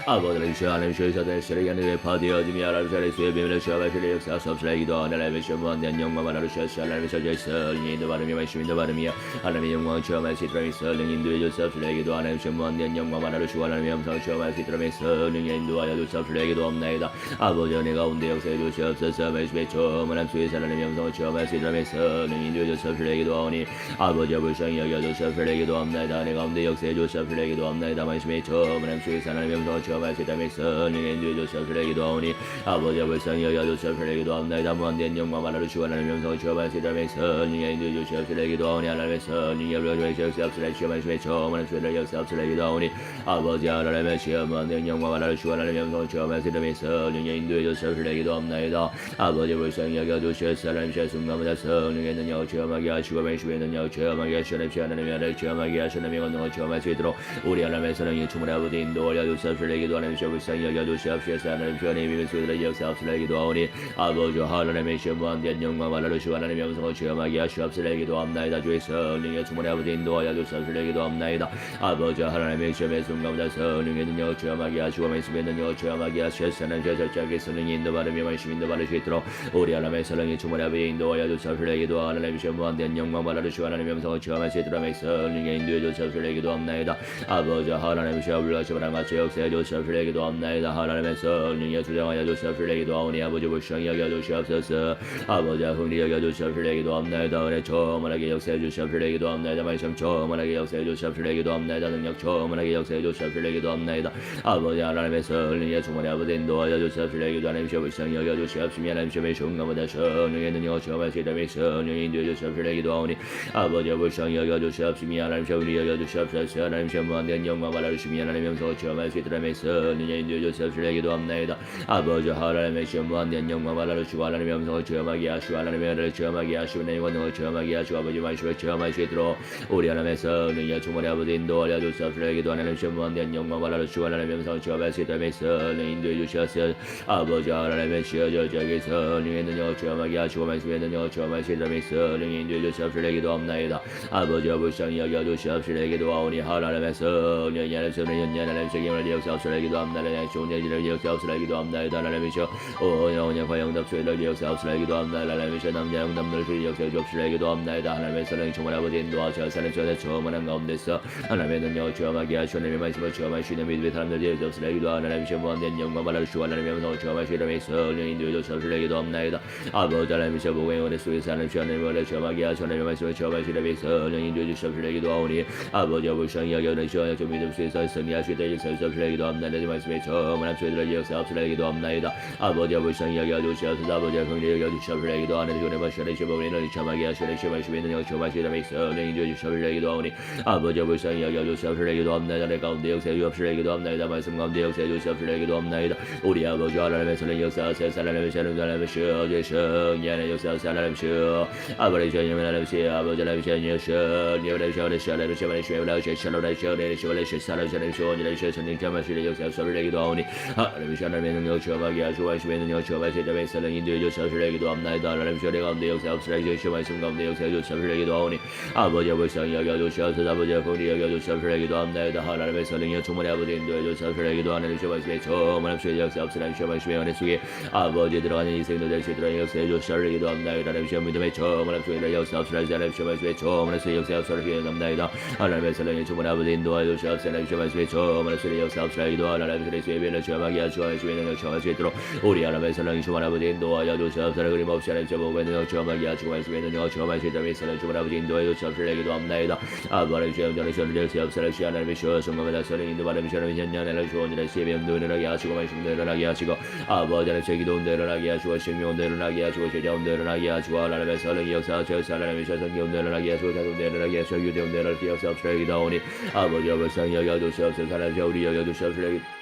아버지를 시하는 시사된 시리간의 파디어짐이 하나님의 수의 비밀을 시험하시려 역사하옵소서 기도하는 하나님의 시험한 영광 하나를 시하시 하나님의 저주에서 인도 바르며 말씀인도 바르며 하나님의 영광 체험하시도록 성령 인도해 주옵소서 기도하는 시험한 영광 하나를 시고 하나님의 영상 체험하시도록 성령 인도하여 주옵소서 기도합나이다 아버지 은혜 가운데 역사해 주시옵소서 말씀의 처음한 수의 하나님의 영상을 체험하시도록 성령 인도해 주옵소서 기도하오니 아버지 불쌍히 여겨 주옵소서 기도합나이다 은혜 가운데 역사해 주옵소서 기도합나이다 말씀의 처음한 수의 하나님의 영상을 체험하시다며 성령의 인도해 주옵소서 기도하오니 아버지 불쌍히 여겨 주옵소서 기도합나이다 무한된 영광 하나를 주고 하나님의 영상을 체험하시다며 성령의 인도해 주옵소서 기도하오니 하나님의 성령의 불쌍히 역사옵소서 시험하시며 처음한 수의 역사옵소서 기도하오니 아버지 하나님의 시험한 영광 하나를 주고 하나님의 영상을 체험하시다며 성령의 인도해 주옵소서 기도합나이다 아버지 불쌍히 여겨 주옵소서 하나님의 순간마다 성령의 능력을 체험하게 하시고 말씀의 능력을 체험하게 하시고 하나님의 하나를 체험하게 하시고 하나님의 권능을 체험할 수 있도록 우리 하나님의 성령의 주문의 아버지 인도하여 주옵소서 기도하는 시험을 상히 여겨 주시옵소서 하나님 주하나님 믿음의 소리를 역사옵소서 기도하오니 아버지 하나님의 시험한 된 영광 하나를 주고 하나님의 영성을 체험하게 하시옵소서 기도합나이다 주의 성령의 주문의 아버지 인도하여 주옵소서 기도합나이다 아버지 하나님의 시험의 순간마다 성령의 능력을 체험하게 하시고 말씀의 능력을 체험하게 하시옵소서 하나님 절차게 성령의 인도 바르며 말씀 인도 바를 수 있도록 우리 하나님의 성령의 주문의 아버지 인도하여 주옵소서 기도하는 하나님의 시험한 된 영광 하나를 주고 하나님의 영성을 체험할 수 있도록 성령의 인도해 주옵소서 기도합나이다 아버지 하나님의 시험을 하시고 같이 역사해 주옵소서 기도합나이다 하나님의 성령의 주장하여 주옵소서 기도하오니 아버지 불쌍히 여겨 주시옵소서 아버지 흥리 여겨 주옵소서 기도합나이다 은혜 처음하게 역사해 주옵소서 기도합나이다 말씀 처음하게 역사해 주옵소서 기도합나이다 능력 처음하게 역사해 주옵소서 기도합나이다 아버지 하나님의 성령의 주문의 아버지 인도하여 주옵소서 기도하는 시험을 불쌍히 여겨 주시옵시며 하나님 시험의 순간마다 성령의 능력을 체험하시다며 성령의 인도해 주옵소서 기도하오니 아버지 불쌍히 여겨 주시옵시며 하나님 시험을 여겨 주시옵소서 하나님 시험한 된 영광 바라주시며 하나님의 영성을 체험할 수 있도록 성령의 인도해 주옵소서 기도합나이다 아버지 하나님의 시험한 된 영광 바라주시고 하나님의 영성을 체험하게 하시고 하나님의 은혜를 체험하게 하시고 내 권능을 체험하게 하시고 아버지 말씀을 체험할 수 있도록 우리 하나님의 성령의 주문의 아버지 인도하여 주옵소서 기도하는 시험한 된 영광 바라주시고 하나님의 영성을 체험할 수 있도록 성령 인도해 주시옵소서 아버지 하나님의 시여저적의 성령의 능력을 체험하게 하시고 말씀의 능력을 체험할 수 있도록 성령의 인도해 주옵소서 기도합나이다 아버지 불쌍히 여겨 주시옵소서 기도하오니 하나님의 성령의 하나님의 책임을 역사옵소서 기도합나이다 좋은 일을 역사옵소서 기도합나이다 하나님의 시여 오영원의 화영답소를 역사옵소서 기도합나이다 하나님의 시여 남자 영남들을 역사해 주옵소서 기도합나이다 하나님의 성령 정말 아버지 인도하셔 사는 전에 처음한 가운데서 하나님의 능력을 체험하게 하시고 하나님의 말씀을 체험할 수 있는 믿음의 사람들이 역사옵소서 기도하는 하나님의 시여 무한된 영광 받아주시고 하나님의 영성을 체험할 수 있는 성령 인도해 주옵소서 기도합나이다 아버지 하나님의 시여 복음의 은혜 속에서 하나님의 시여 하나님의 은혜를 체험하게 하시고 하나님의 말씀을 체험할 수 있는 성령 인도해 주옵소서 기도하오니 아버지 불쌍히 여겨 주시옵소서 믿음 속에서 승리할 수 있도록 역사해 주옵소서 기도합니다 합나이다. 이 말씀에 충만한 죄들을 역사하옵소서. 기도합나이다. 아버지 불쌍히 여겨주시옵소서. 아버지 긍휼히 여겨주시옵소서. 기도하는 주님의 말씀을 주님을 참하게 하시는 주님의 말씀에는 역사하시다. 성령이 주시옵소서. 기도하오니 아버지 불쌍히 여겨주시옵소서. 기도합나이다. 내 가운데 역사해 주옵소서. 기도합나이다. 말씀 가운데 역사해 주옵소서. 기도합나이다. 우리 아버지 하나님의 선행 역사하세요. 하나님의 선행 하나님의 시여 성령 안에 역사하세요. 하나님의 시여 아버지 주님 하나님의 시여 아버지 하나님의 시여 성령 하나님의 시여 하나님의 시여 하나님의 시여 하나님의 시여 하나님의 시여 하나님의 시여 하나님의 시여 하나님의 시여 하나님의 시여 하나님의 시여 성령 참하시는 역사하소서. 기도하오니 하나님의 시여 하나님의 능력 주어가게 하시고 하시면 능력 주어가시자 메살령 인도해 주옵소서. 기도합나이다. 하나님의 시여 내 가운데 역사하옵소서. 주시오 말씀 가운데 역사해 주옵소서. 기도하오니 아버지 불쌍히 여겨주시옵소서. 아버지 긍휼히 여겨주시옵소서. 기도합나이다. 하나님의 성령이여 충만히 아버지 인도해 주옵소서. 기도하는 주시오 말씀에 충만한 주의 역사옵소서. 주시오 말씀에 은혜 속에 아버지 들어가는 인생도 될 수 있도록 역사해 주옵소서. 기도합나이다. 하나님의 시여 믿음에 충만한 주의 역사옵소서. 하나님의 시여 말씀에 충만한 주의 역사옵소서. 기도합나이다. 하나님의 성령이 충만히 아버지 인도해 주옵소서. 하나님의 시여 말씀에 충만한 주의 역사옵소서. 기도하는 하나님의 주의 예배를 주함하게 하시고 하시면 능력 주함할 수 있도록 우리 하나님의 성령이 충만한 아버지 인도하여 주옵소서. 그림없이 하나님 시여 보고 능력 주함하게 하시고 하시면 능력 주함할 수 있도록 성령 충만한 아버지 인도하여 주옵소서. 기도합나이다. 아버지 주여 전에 전을 역사옵소서. 시여 하나님의 시여 성령마다 성령 인도 받으며 하나님의 현장을 주원이라 시에병도 일어나게 하시고 말씀도 일어나게 하시고 아버지 하나님의 기도원도 일어나게 하시고 생명도 일어나게 하시고 제자원도 일어나게 하시고 하나님의 성령이 역사하셔서 하나님의 성경도 일어나게 하시고 자동도 일어나게 하시고 유대원도 일어나게 역사옵소서. 기도하오니 아버지 불쌍히 여겨주시옵소서. 하나님 우리 여겨주시옵소서.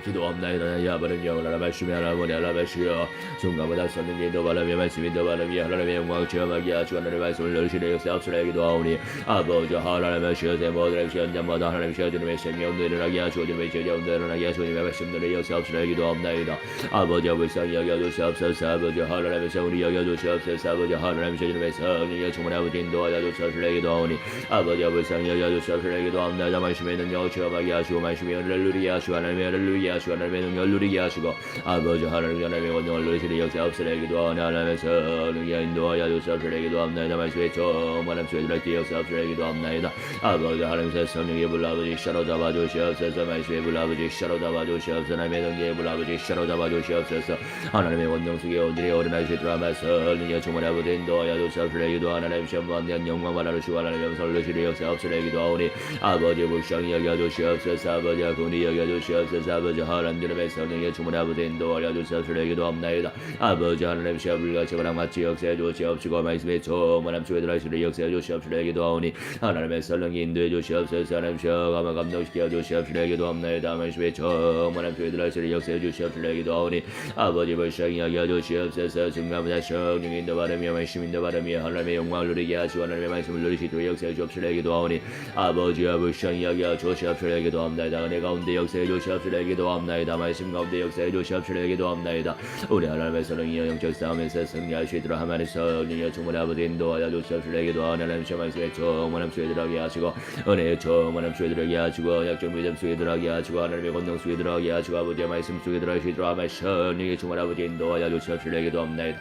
기도합나이다. 야바는 영원하라 말씀이 하나님의 알라바시여 순간보다 선능이 더 바람이 말씀이 더 바람이 하나님의 영광 체험하게 하시고 하나님의 말씀을 넣으시려 역사옵소서. 기도하오니 아버지 하나님의 시여세 모든 시연자마다 하나님의 시여주님의 생명도 일어나게 하시고 주님의 제자원도 일어나게 하시고 주님의 말씀들을 역사옵소서. 기도합나이다. 아버지 불쌍히 여겨주시옵소서. 아버지 하나님의 성령이 여겨주시옵소서. 아버지 하나님의 주님의 성령이 충만히 아버지 인도하여 주옵소서. 기도하오니 아버지 불쌍히 여겨주시옵소서. 기도합나이다. 말씀의 능력 체험하게 하시고 말씀의 은혜를 누리게 하시고 하나님의 은혜를 누리게 하시고 하나님의 능력을 누리게 하시고 아버지 하나님의 권능을 누리시는 역사옵소서. 기도하오니 하나님의 성령이 인도하여 주옵소서. 기도합나이다. 말씀의 충만한 주의 역사옵소서. 기도합나이다. 아버지 하나님의 성령의 불아버지 사로잡아 주시옵소서. 말씀의 불아버지 사로잡아 주시옵소서. 하나님의 능력의 불아버지 사로잡아 주시옵소서. 하나님의 권능 속에 온전히 어른하시도록 하며 성령의 충만한 아버지 인도하여 주옵소서. 기도하오니 하나님의 무한대한 영광 받아주시고 하나님의 영성을 누리시는 역사옵소서. 기도하오니 아버지 불쌍히 여겨주시옵소서. 아버지 긍휼히 여겨주시옵소서. 아버지 하나님의 성령의 충만한 아버지 인도하여 주옵소서. 기도합나이다. 아버지 하나님의 시아불같이 거랑같이 역사해 주시옵시고 말씀의 충만한 주의들 하시는 역사해 주시옵소서. 기도하오니 하나님의 성령이 인도해 주시옵소서. 하나님 시어가마 감동시켜 주시옵소서. 기도합나이다. 말씀의 충만한 주의들 하시는 역사해 주시옵소서. 기도하오니 아버지 불쌍히 여겨 주시옵소서. 증감보다 성령 인도 바르며 말씀 인도 바르며 하나님의 영광을 누리게 하시고 하나님의 말씀을 누리시도록 역사해 주옵소서. 기도하오니 아버지와 불쌍히 여겨 주시옵소서. 기도합나이다. 은혜 가운데 역사해 주시옵소서. 기도합나이다. 말씀 가운데 역사해 주시옵소서. 기도합나이다. 우리 하나님의 성령이 영적 싸움에서 승리하시도록 하나님의 성령이 충만한 아버지 인도하여 주시옵소서. 기도하오니 하나님의 말씀에 충만한 수에 들어가게 하시고 은혜의 충만한 수에 들어가게 하시고 약점 믿음 수에 들어가게 하시고 하나님의 권능 수에 들어가게 하시고 아버지의 말씀 수에 들어가시도록 하나님의 성령이 충만한 아버지 인도하여 주시옵소서. 기도합나이다.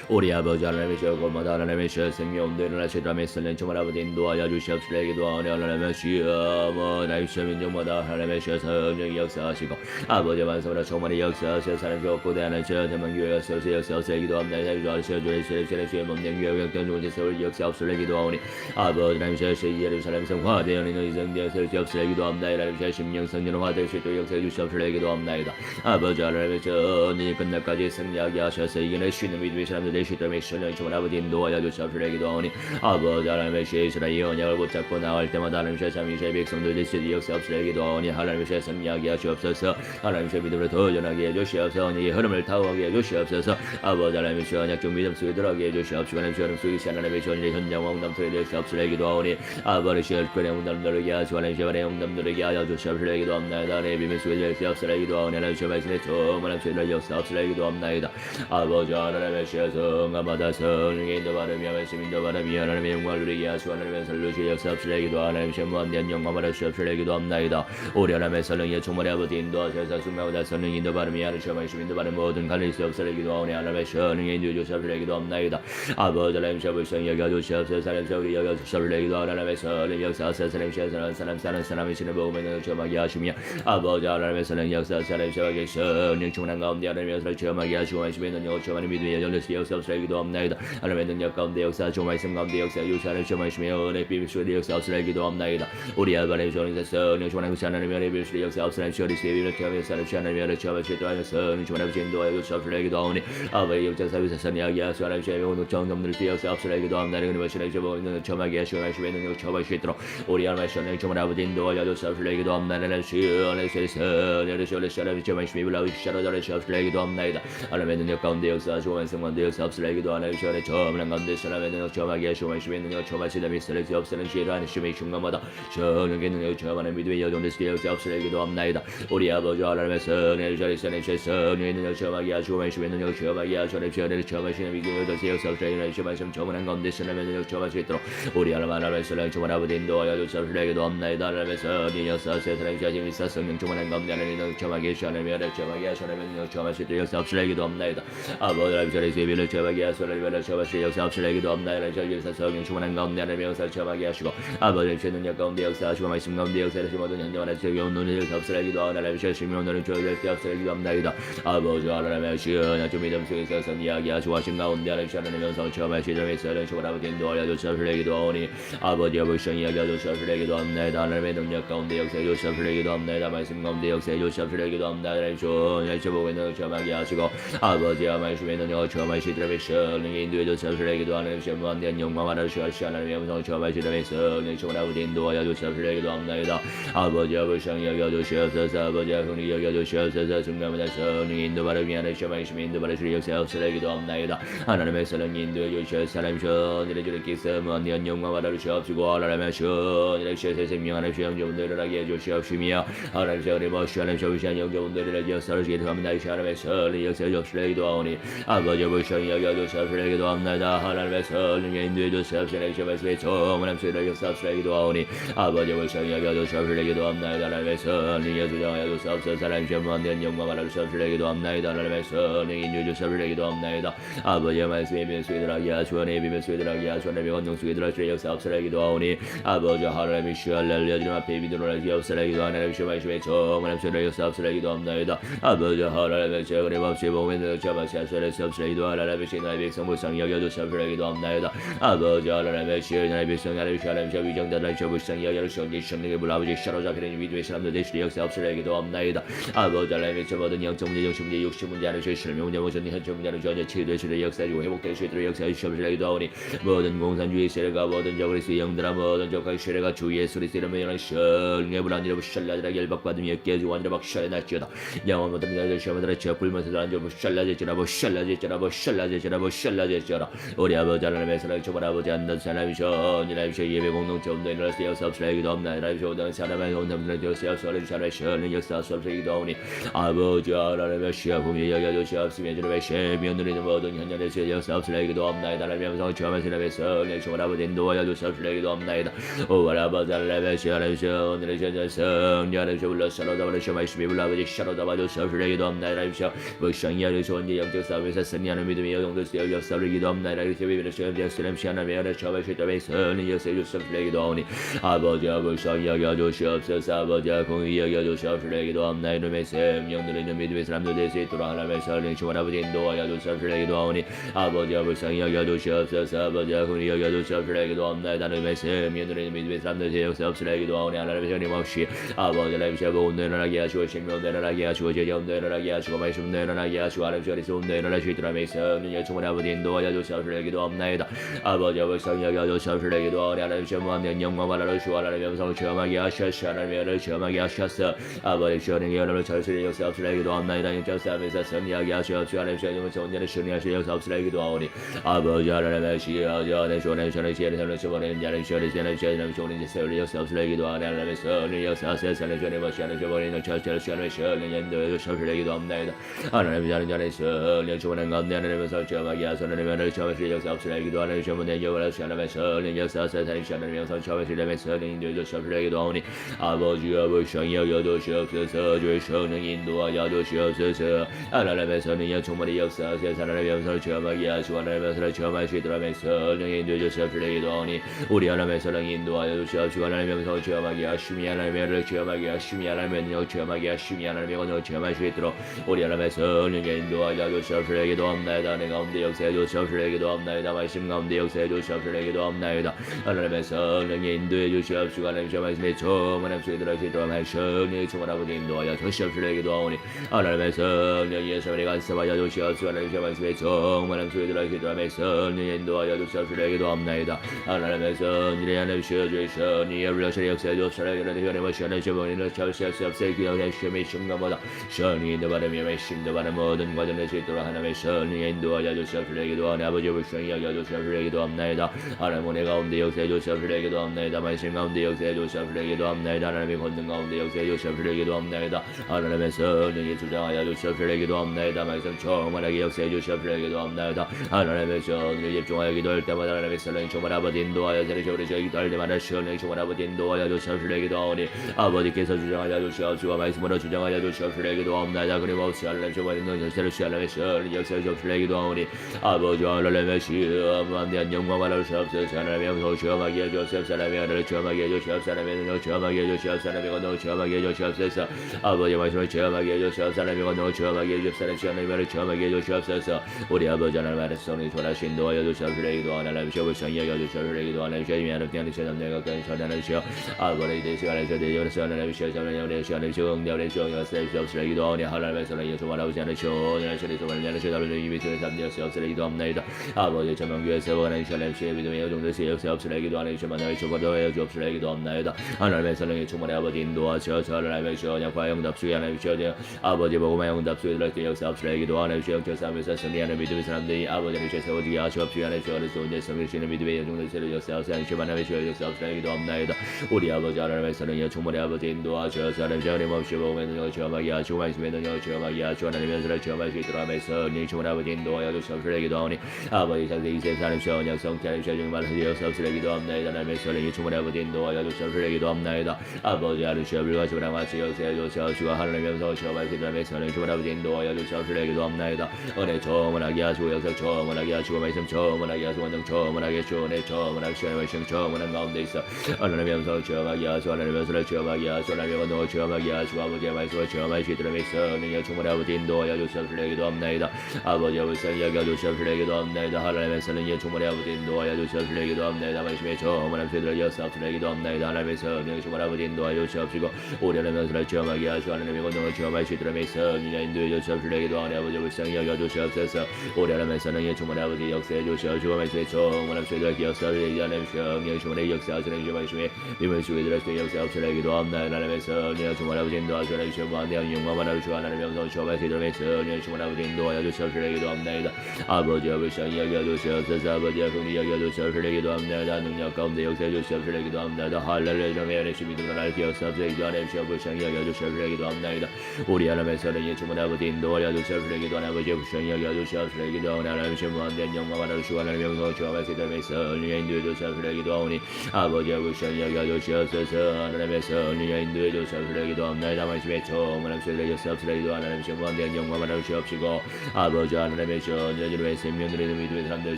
우리 아버지 하나님의 시어고마다 하나님의 시어 생명도 일어나시도록 하며 성령 충만한 아버지 인도하여 주시옵소서. 기도하오니 하나님의 시어 나의 시어 민족마다 하나님의 시어 성령이 역사하시고 아버지 완성으로 충만히 역사하시어 사람 좋고 대하는 시어 대만교회가 서서 역사하시어. 기도합나이다. 기도하시어 주의 시어 시어 몸된 교회 역전 좋은 세월 역사하옵소서. 기도하오니 아버지 하나님의 시어 예루살렘 성화 대연인 의성되어서 역사하옵소서. 기도합나이다. 하나님의 심령 성령 화될 수 있도록 역사해 주시옵소서. 기도합나이다. 아버지 하나님의 시어 언제니 끝날까지 승리하게 하셔서 이겨낼 수 있는 믿음의 사람들 되시도록 성령이 충만한 아버지 인도하여 주시옵소서. 기도하오니 아버지 하나님의 시에 이스라엘 언약을 붙잡고 나갈 때마다 하나님의 시에 참 이스라엘 백성들 되시도록 역사옵소서. 기도하오니 하나님의 시에 승리하게 하시옵소서. 하나님의 시에 믿음을 도전하게 해주시옵소서. 언약의 흐름을 타오하게 해주시옵소서. 아버지 하나님의 시에 언약적 믿음 속에 들어가게 해주시옵소서. 하나님의 시에 흐름 속에 있어 하나님의 시에 현장 왕담 속에 되시옵소서. 기도하오니 아버지 시에 그의 왕담 누르게 하시고 하나님의 시에 왕담 누르게 하여 주시옵소서. 기도합나이다. 하나님의 비밀 속에 되시옵소서. 기도하오니 하나님의 시에 말씀에 충만한 시에 역사옵소서. 기도합나이다. 아버지 하나님의 시에 성가마다 성령의 인도 바르며 말씀 인도 바르며 하나님의 영광을 누리게 하시고 하나님의 설루시 역사옵소서. 기도 하나님의 무한대한 영광 받으시옵소서. 기도합나이다. 우리 하나님의 성령의 충만의 아버지 인도하셔서 순간마다 성령 인도 바르며 하나님의 말씀 인도 바르며 모든 갈릴 수 없어서. 기도하오니 하나님의 성령의 인도 주시옵소서. 기도합나이다. 아버지 하나님의 불쌍히 여겨주시옵소서. 하나님의 우리 여겨주시옵소서. 기도하오니 하나님의 성령 역사하소서. 하나님의 사는 사람의 신을 보면 체험하게 하시며 아버지 하나님의 성령 역사하소서. 하나님의 성령 충만한 가운데 하나님의 역사를 체험하게 하시고 말씀의 능력을 체험하는 믿음의 열려시 역사 역사 없으라 기도합나이다. 하나님의 능력 가운데 역사하시고 말씀 가운데 역사하시고 하나님 말씀이여 은혜 비밀수의 역사 없으라 기도합나이다. 우리 아버님 주님 성령 주님 하나님의 은혜 비밀수의 역사 없으라 주님 세비를 태우며 하나님 하나님의 주님 주님 주님 인도하여 역사 없으라 기도하오니 아버지 역사 사비사 선이야기하시 하나님 주님 오늘 정dom들 역사 없으라 기도합나이다. 그러면 주님 주님 처마게 하시고 말씀의 능력 처마시 있도록 우리 하나님 주님 주님 아버지 인도하여 역사 없으라 기도합나이다. 주님 세상 주님 말씀이 불라우 샤라다를 역사 없으라 기도합나이다. 하나님의 능력 가운데 역사하시고 말씀 가운데 역사 없으라 기도하나이다. 주님 처음난 가운데 하나님의 능력 처마게 하시고 말씀의 능력 처마시다 미스를 없으는 시를 하는 심의 중간마다 정령의 능력 처마는 믿음의 여정대시 역사 없으라 기도합나이다. 우리 아버지 하나님의 성령의 자리선의 성령의 능력 처마게 하시고 말씀의 능력 처마게 하시고 주님의 처마시는 믿음의 여정대시 역사 없으라 기도하나이다. 말씀 처음난 가운데 하나님의 능력 처마시 있도록 우리 하나님의 성령 처마 아버지 인도하여 역사 없으라 기도합나이다. 하나님의 성령 역사 세상의 자신 있어 성령 처마난 가운데 하나님의 능력 처마게 하시고 하나님의 능력 처마게 하시고 하나님의 능력 처마시 있도록 역사 없으라 기도합나이다. 아버지 하나님의 자리선의 처마게 하시고 하나님의 처마시 역사 없으라 기도합나이다. 역사 성령 처마난 가운데 하나님의 역사 처마게 하시고 아버지 제 능력 가운데 역사하시고 말씀 가운데 역사하시고 모든 현장하나 제게 온누는 역사 없으라 기도하오나 하나님의 실심이 오늘은 저에게 역사 없으라 기도합나이다. 아버지 하나님의 시恩좀 믿음 속에서 선 이야기하시고 하신 가운데 하나님의 영상 처음하시던 메시지를 주고 아버지 인도하여 주시옵소서 기도하오니 아버지 아버지 이야기하여 주시옵소서 기도합나이다. 하나님의 능력 가운데 역사해 주시옵소서 기도합나이다. 말씀 가운데 역사해 주시옵소서 기도합나이다. 하나님 주보고 있는 처음하게 하시고 아버지 말씀의 능력 처음하시던 메시지를 인도해 주시옵소서 기도하는 무한대한 영광 받아주시옵소서. 하나님의 영상 처음하시던 메시지를 주고 아버지 인도하여 주시옵소서 기도합나이다. 아버지 아버지 여겨 주시옵소서. 아버지 아버지 여겨 주시옵소서. 중간마다 성령 인도받아 위하는 말씀 인도받아 주리 역사 없으라 기도합나이다. 하나님의 성령 인도해 주시옵소서. 하나님 전일에 주를 기서 무한대한 영광 받아주시옵시고 하나님의 전일에 주의 생명하는 주영조분들 일어나게 해주시옵시며 하나님 전일에 머시 하나님 저우시한 영조분들 일어나게 역사를 기도합니다. 하나님의 성령 역사 없으라 기도하오니 아버지 아버지 여겨 주시옵소서 기도합나이다. 하나님의 성령 인도해 주시옵소서. 하나님 말씀의 정원함 소리를 역사 없으라 기도하오니 아버지 아버지 여겨 주시옵소서 기도합나이다. 하나님의 성령 주장하여 주시옵소서. 하나님 무한대한 영광 받아주시옵소서 기도합나이다. 하나님의 성령 인도해 주시옵소서 기도합나이다. 아버지의 말씀에 비밀 속에 들어가게 하시고 내 비밀 속에 들어가게 하시고 내 원정 속에 들어가시려 역사 없으라 기도하오니 아버지 하나님의 시할렐루야 주님 앞에 비들어라기 없으라 기도하오니 하나님의 말씀에 정원함 소리를 역사 없으라 기도합나이다. 아버지 하나님의 정원의 법시에 보면 저마시 하소를 없으라 기도하오니 하나님의 신나의 백성 불쌍히 여겨 주시옵소서 기도합나이다. 아버지 하나님의 시나의 백성 하나님의 위정자들 저불쌍히 여겨 주시옵소서. 성령의 물 아버지 샤로잡히는 위도의 사람들 되시리 역사 없으라 기도합나이다. 아버지 하나님의 저 모든 영적 문제 영적 문제 육신 문제 하는 저희 실명 문제 모든 현재 문제는 전혀 치유되시리 역사하시고 회복될 수 있도록 역사해 주시옵소서 기도하오니 모든 공산주의 세력과 모든 저 그리스도의 영들아 모든 적과 세력과 주 예수 그리스도의 이름으로 성령의 불안이라 부샬라지라 열박받으며 깨지고 완전히 박샬에 날지어다. 영원 모든 자들 시험하더라 저 불면서도 앉아 부샬라지라 부샬라지라 부샬라지라 부샬라지라. 우리 아버지 하나님의 사랑 주말 아버지 안던 사람이셔 이라이셔 예배 공동체 온도 일어나서 역사 없으라 기도합니다. 이라이셔 오던 사람의 온담들은 역사 없으라 주시옵소서. 역사 없으라 기도하오니 아버지 하나님의 시험이 여겨 주시옵소서. 주님의 시험이 오늘은 모든 현장에서 역사 없으라 기도합나이다. 하나님의 성취하면서 나의 성령 주말 아버지 인도하여 주시옵소서 기도합나이다. 오 아버지 하나님의 시험이셔 오늘의 현장 성령 하나님의 불러서로 다바르셔 말씀이 불러 아버지 샤로다바 주시옵소서 기도합나이다. 하나님의 무쌍히 하려서 언제 영적 싸움에서 승리하는 믿음의 여정도서 역사를 기도합나이다. 이렇게 비밀의 시험 역사를 시하나며 하나님의 시험의 성령 역사에 주시옵소서 기도하오니 아버지 아버지 여겨 주시옵소서. 아버지 공의 여겨 주시옵소서 기도합나이다. 이놈의 생명들을 있는 믿음의 사람들 될 수 있도록 하나님의 성령 주말 아버지 인도하여 주시옵소서 기도하오니 아버지 아버지 여겨 주시옵소서. 아버지 공의 여겨 주시옵소서 기도합나이다. 이놈의 생명들을 있는 믿음의 사람들 될 수 없으라 기도하오니 하나님의 성령 없이 아버지 하나님의 자본 내려나게 하시고 생명 내려나게 하시고 제정 내려나게 하시고 말씀 내려나게 하시고 하나님의 자리에서 내려나게 하시도록 하나님의 성령 주말 아버지 인도하여 주시옵소서 기도합나이다. 아버지 아버지 여겨 주시옵소서 기도하오니 하나님의 무한대한 영광 받아주시고 하나님의 영성을 체험하게 하셨어. 하나님의 영을 체험하게 하셨어. 아버지 시원하게 여러분을 절실히 역사 없으라 기도합나이다. 영적 싸움에서 승리하게 하시옵소서. 하나님의 영을 온전히 승리하시려 역사 없으라 기도하오니 아버지 하나님의 시여전의 시원한 시원의 시원의 시원의 자는 시원의 시원의 시원의 시원의 시원의 역사 없으라 기도하오니 하나님의 성령 역사 세상의 시원의 머시하는 시원의 절실한 시원의 시원의 인도에 주시옵소서 기도합나이다. 하나님의 자는 성령 시원한 가운데 하나님의 설정하게 하소서. 하나님의 영을 체험하시려 역사 없으라 기도하는 시원의 영을 하나님의 성령 역사 세상의 시원의 영성 체험하시려 성령 인도에 주시옵소서 기도하오니 아버지 아버지 여겨 주시옵소서. 주의 성령 인도하여 주시옵소서. 하나님의 성령의 충만히 역사 세상의 영성을 체험하게 하시고 하나님의 성을 체험하시도록 하며 성령 인도해 주시옵소서 기도하오니 우리 하나님의 성령 인도하여 주시옵시고 하나님의 영성을 체험하게 하시며 하나님의 영을 체험하게 하시며 하나님의 영을 체험하게 하시며 하나님의 영을 체험할 수 있도록 우리 하나님의 성령의 인도하여 주시옵소서 기도합나이다. 은혜 가운데 역사해 주시옵시려 기도합나이다. 말씀 가운데 역사해 주시옵시려 기도합나이다. 하나님의 성령의 인도해 주시옵시고 하나님의 말씀에 충만한 수혜들을 기도하며 성령의 충만 아버지 인도하여 주시옵시려 기도하오니 하나님의 성령이 예수님의 간섭하여 주시옵시고 하나님의 말씀에 충만한 수혜들을 기도하며 성령의 인도하여 주시옵시려 기도합나이다. 하나님의 성령의 하나님 주시옵시니 열려시려 역사해 주옵시려 하나님의 시간을 주문을 주시옵시옵시려 기도하며 시험의 순간마다 성령의 바람이 말씀도 바람 모든 과정을 짓도록 하나님의 성령의 인도하여 주시옵시려 기도하니 아버지 불쌍히 여겨 주시옵시려 기도합나이다. 하나님 은혜 가운데 역사해 주시옵시려 기도합나이다. 말씀 가운데 역사해 주시옵시려 기도합나이다. 하나님의 권능 가운데 역사해 주시옵시려 기도합나이다. 하나님의 성령이 주장하여 주시옵시려 기도합나이다. 말씀 충만하게 역사해 주시옵시려 기도합나이다. 하나님의 성령에 집중하여 기도할 때마다 하나님의 성령이 충만 아버지 인도하여 저리 저희 기도할 때마다 성령이 충만 아버지 인도하여 주시옵시려 기도하오니 아버지께서 주장하여 주시옵시고 말씀으로 주장하여 주시옵시려 기도합나이다. 그림없이 하나님 충만 있는 열쇠를 시하나님의 성령이 역사해 주시옵시려 기도하오니 아버지 하나님의 시험한 대한 영광을 주시옵소서. 하나님의 영광을 시험하게 해주시옵소서. 하나님의 하늘을 시험하게 해주시옵소서. 하나님의 능력을 시험하게 해주시옵소서. 하나님의 권능을 시험하게 해주시옵소서. 아버지 말씀을 시험하게 해주시옵소서. 하나님의 권능을 시험하게 해주시옵소서. 하나님의 말을 시험하게 해주시옵소서. 우리 아버지 하나님 말의 성령이 전하시 인도하여 주시옵시려 기도하오니 하나님 시험을 성령하여 주시옵시려 기도하오니 하나님 시험이 하나님 시험 내가 그 전하는 시험 아버지 이 시간에 저대여 하나님 시험 하나님 시험을 시험대원의 시험을 주시옵시려 기도하오니 하나님의 성령이 주말하고자 하는 시험을 시험을 주말하는 시험을 이미 주는 삼되었시옵시려 기도합나이다. 아버지 전망교회 세워가는 시험을 시험 믿음의 정도시 역사옵시려 기도하는 시험 하나님의 주거도하여 주옵시려 기도합나이다. 하나님의 성령이 충만해 아버지 인도하시옵소서. 하나님의 시험을 과영답수에 하나님의 시험 아버지 복음의 영답수에 들어있게 역사옵시려 기도하는 시험 결사하면서 승리하는 믿음의 사람들이 아버지를 세워지게 하시옵시고 하나님 시험을 쏘는 성실시는 믿음의 영정도시를 역사옵시려 하나님의 시험 역사옵시려 기도합나이다. 우리 아버지 하나님의 성령이 충만해 아버지 인도하시옵소서. 하나님 시험을 없이 복음의 능력을 체험하게 하시고 말씀의 능력을 체험하게 하시고 하나님의 연설을 체험할 수 있도록 하면서 성령이 충만해 아버지 인도하여 주시옵시려 기도하오니 아버지 상대 이세 사람 시험 약성태 하나님 시험 말하여 역사옵시려 기도합나이다. 하나님의 성령이 충만해 아버지 인도하여 주시옵시려 기도합나이다. 아버지 하나님 시험을 가지고 나와서 역사해 주시옵시고 하나님의 영성을 체험할 수 있도록 하면서 성령이 충만해 아버지 인도하여 주시옵시려 기도합나이다. 은혜 충만하게 하시고 역사 충만하게 하시고 말씀 충만하게 하시고 원정 충만하게 하시고 은혜 충만하게 시험의 말씀 충만한 가운데 있어 하나님의 영성을 체험하게 하시고 하나님의 연설을 체험하게 하시고 하나님의 권능을 체험하게 하시고 아버지의 말씀을 체험할 수 있도록 하면서 성령이 충만해 아버지 인도하여 주시옵시려 기도합나이다. 아버지의 불쌍히 여겨 주시옵시려 기도합나이다. 하나님의 성령이 충만해 아버지 인도하여 주시옵시려 기도합나이다. 말씀의 충만한 수혜들을 역사옵시려 기도합나이다. 하나님의 성령이 충만해 아버지 인도하여 주시옵시고 우리 하나님의 연설을 체험하게 하시고 하나님의 권능을 체험할 수 있도록 하면서 성령이 인도해 주시옵시려 기도하니 아버지의 불쌍히 여겨 주시옵소서. 우리 하나님의 성령이 충만해 아버지 역사해 주시옵시고 말씀의 충만한 수혜들을 역사하시려 하나님의 성령이 충만해 역사하시려 주시옵시고 말씀의 믿음의 수혜들을 역사옵시려 기도합나이다. 하나님의 성령이 충만해 아버지 인도하시려 주시옵시고 무한대한 영광만 하시고 하나님의 영성을 체험할 수 있도록 하면서 성령이 충만해 아버지 인도하여 주시옵시려 기도합나이다. 아버지의 불쌍히 여겨 주시옵소서. 아버지의 긍휼히 여겨 주시옵시려 기도합나이다. 능력 가운데 역사해 주시옵시려 기도합나이다. 할렐루야 주님의 은혜시 믿음으로 날 기억사옵시려 기도하옵시며 불쌍히 여겨 주시옵시려 기도합나이다. 우리 하나님의 성령이 충만해 아버지 인도하여 주시옵시려 기도하니 아버지의 불쌍히 여겨 주시옵시려 기도하오니 하나님의 무한대한 영광만 하시고 하나님의 영성을 체험할 수 있도록 하면서 성령이 인도해 주시옵시려 기도하오니 아버지의 불쌍히 여겨 주시옵소서. 하나님의 성령이 인도해 주시옵시려 기도합나이다. 말씀의 충만한 수혜를 역사옵시려 기도하니 하나님의 무한대한 영광만 하시옵시고 아버지 하나님의 전전으로의 생명들의 믿음의 사람들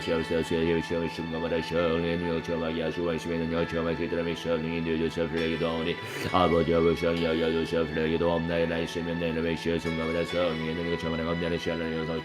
시옵소서. 수혜의 시험을 순간마다 성령의 능력을 체험하게 하시고 말씀의 능력을 체험할 수 있도록 하면서 성령이 인도해 주시옵시려 기도하오니 아버지의 불쌍히 여겨 주시옵시려 기도합나이다. 나의 생명 내 이름의 시의 순간마다 성령의 능력을 체험하는 가운데 하는 시간을 영성을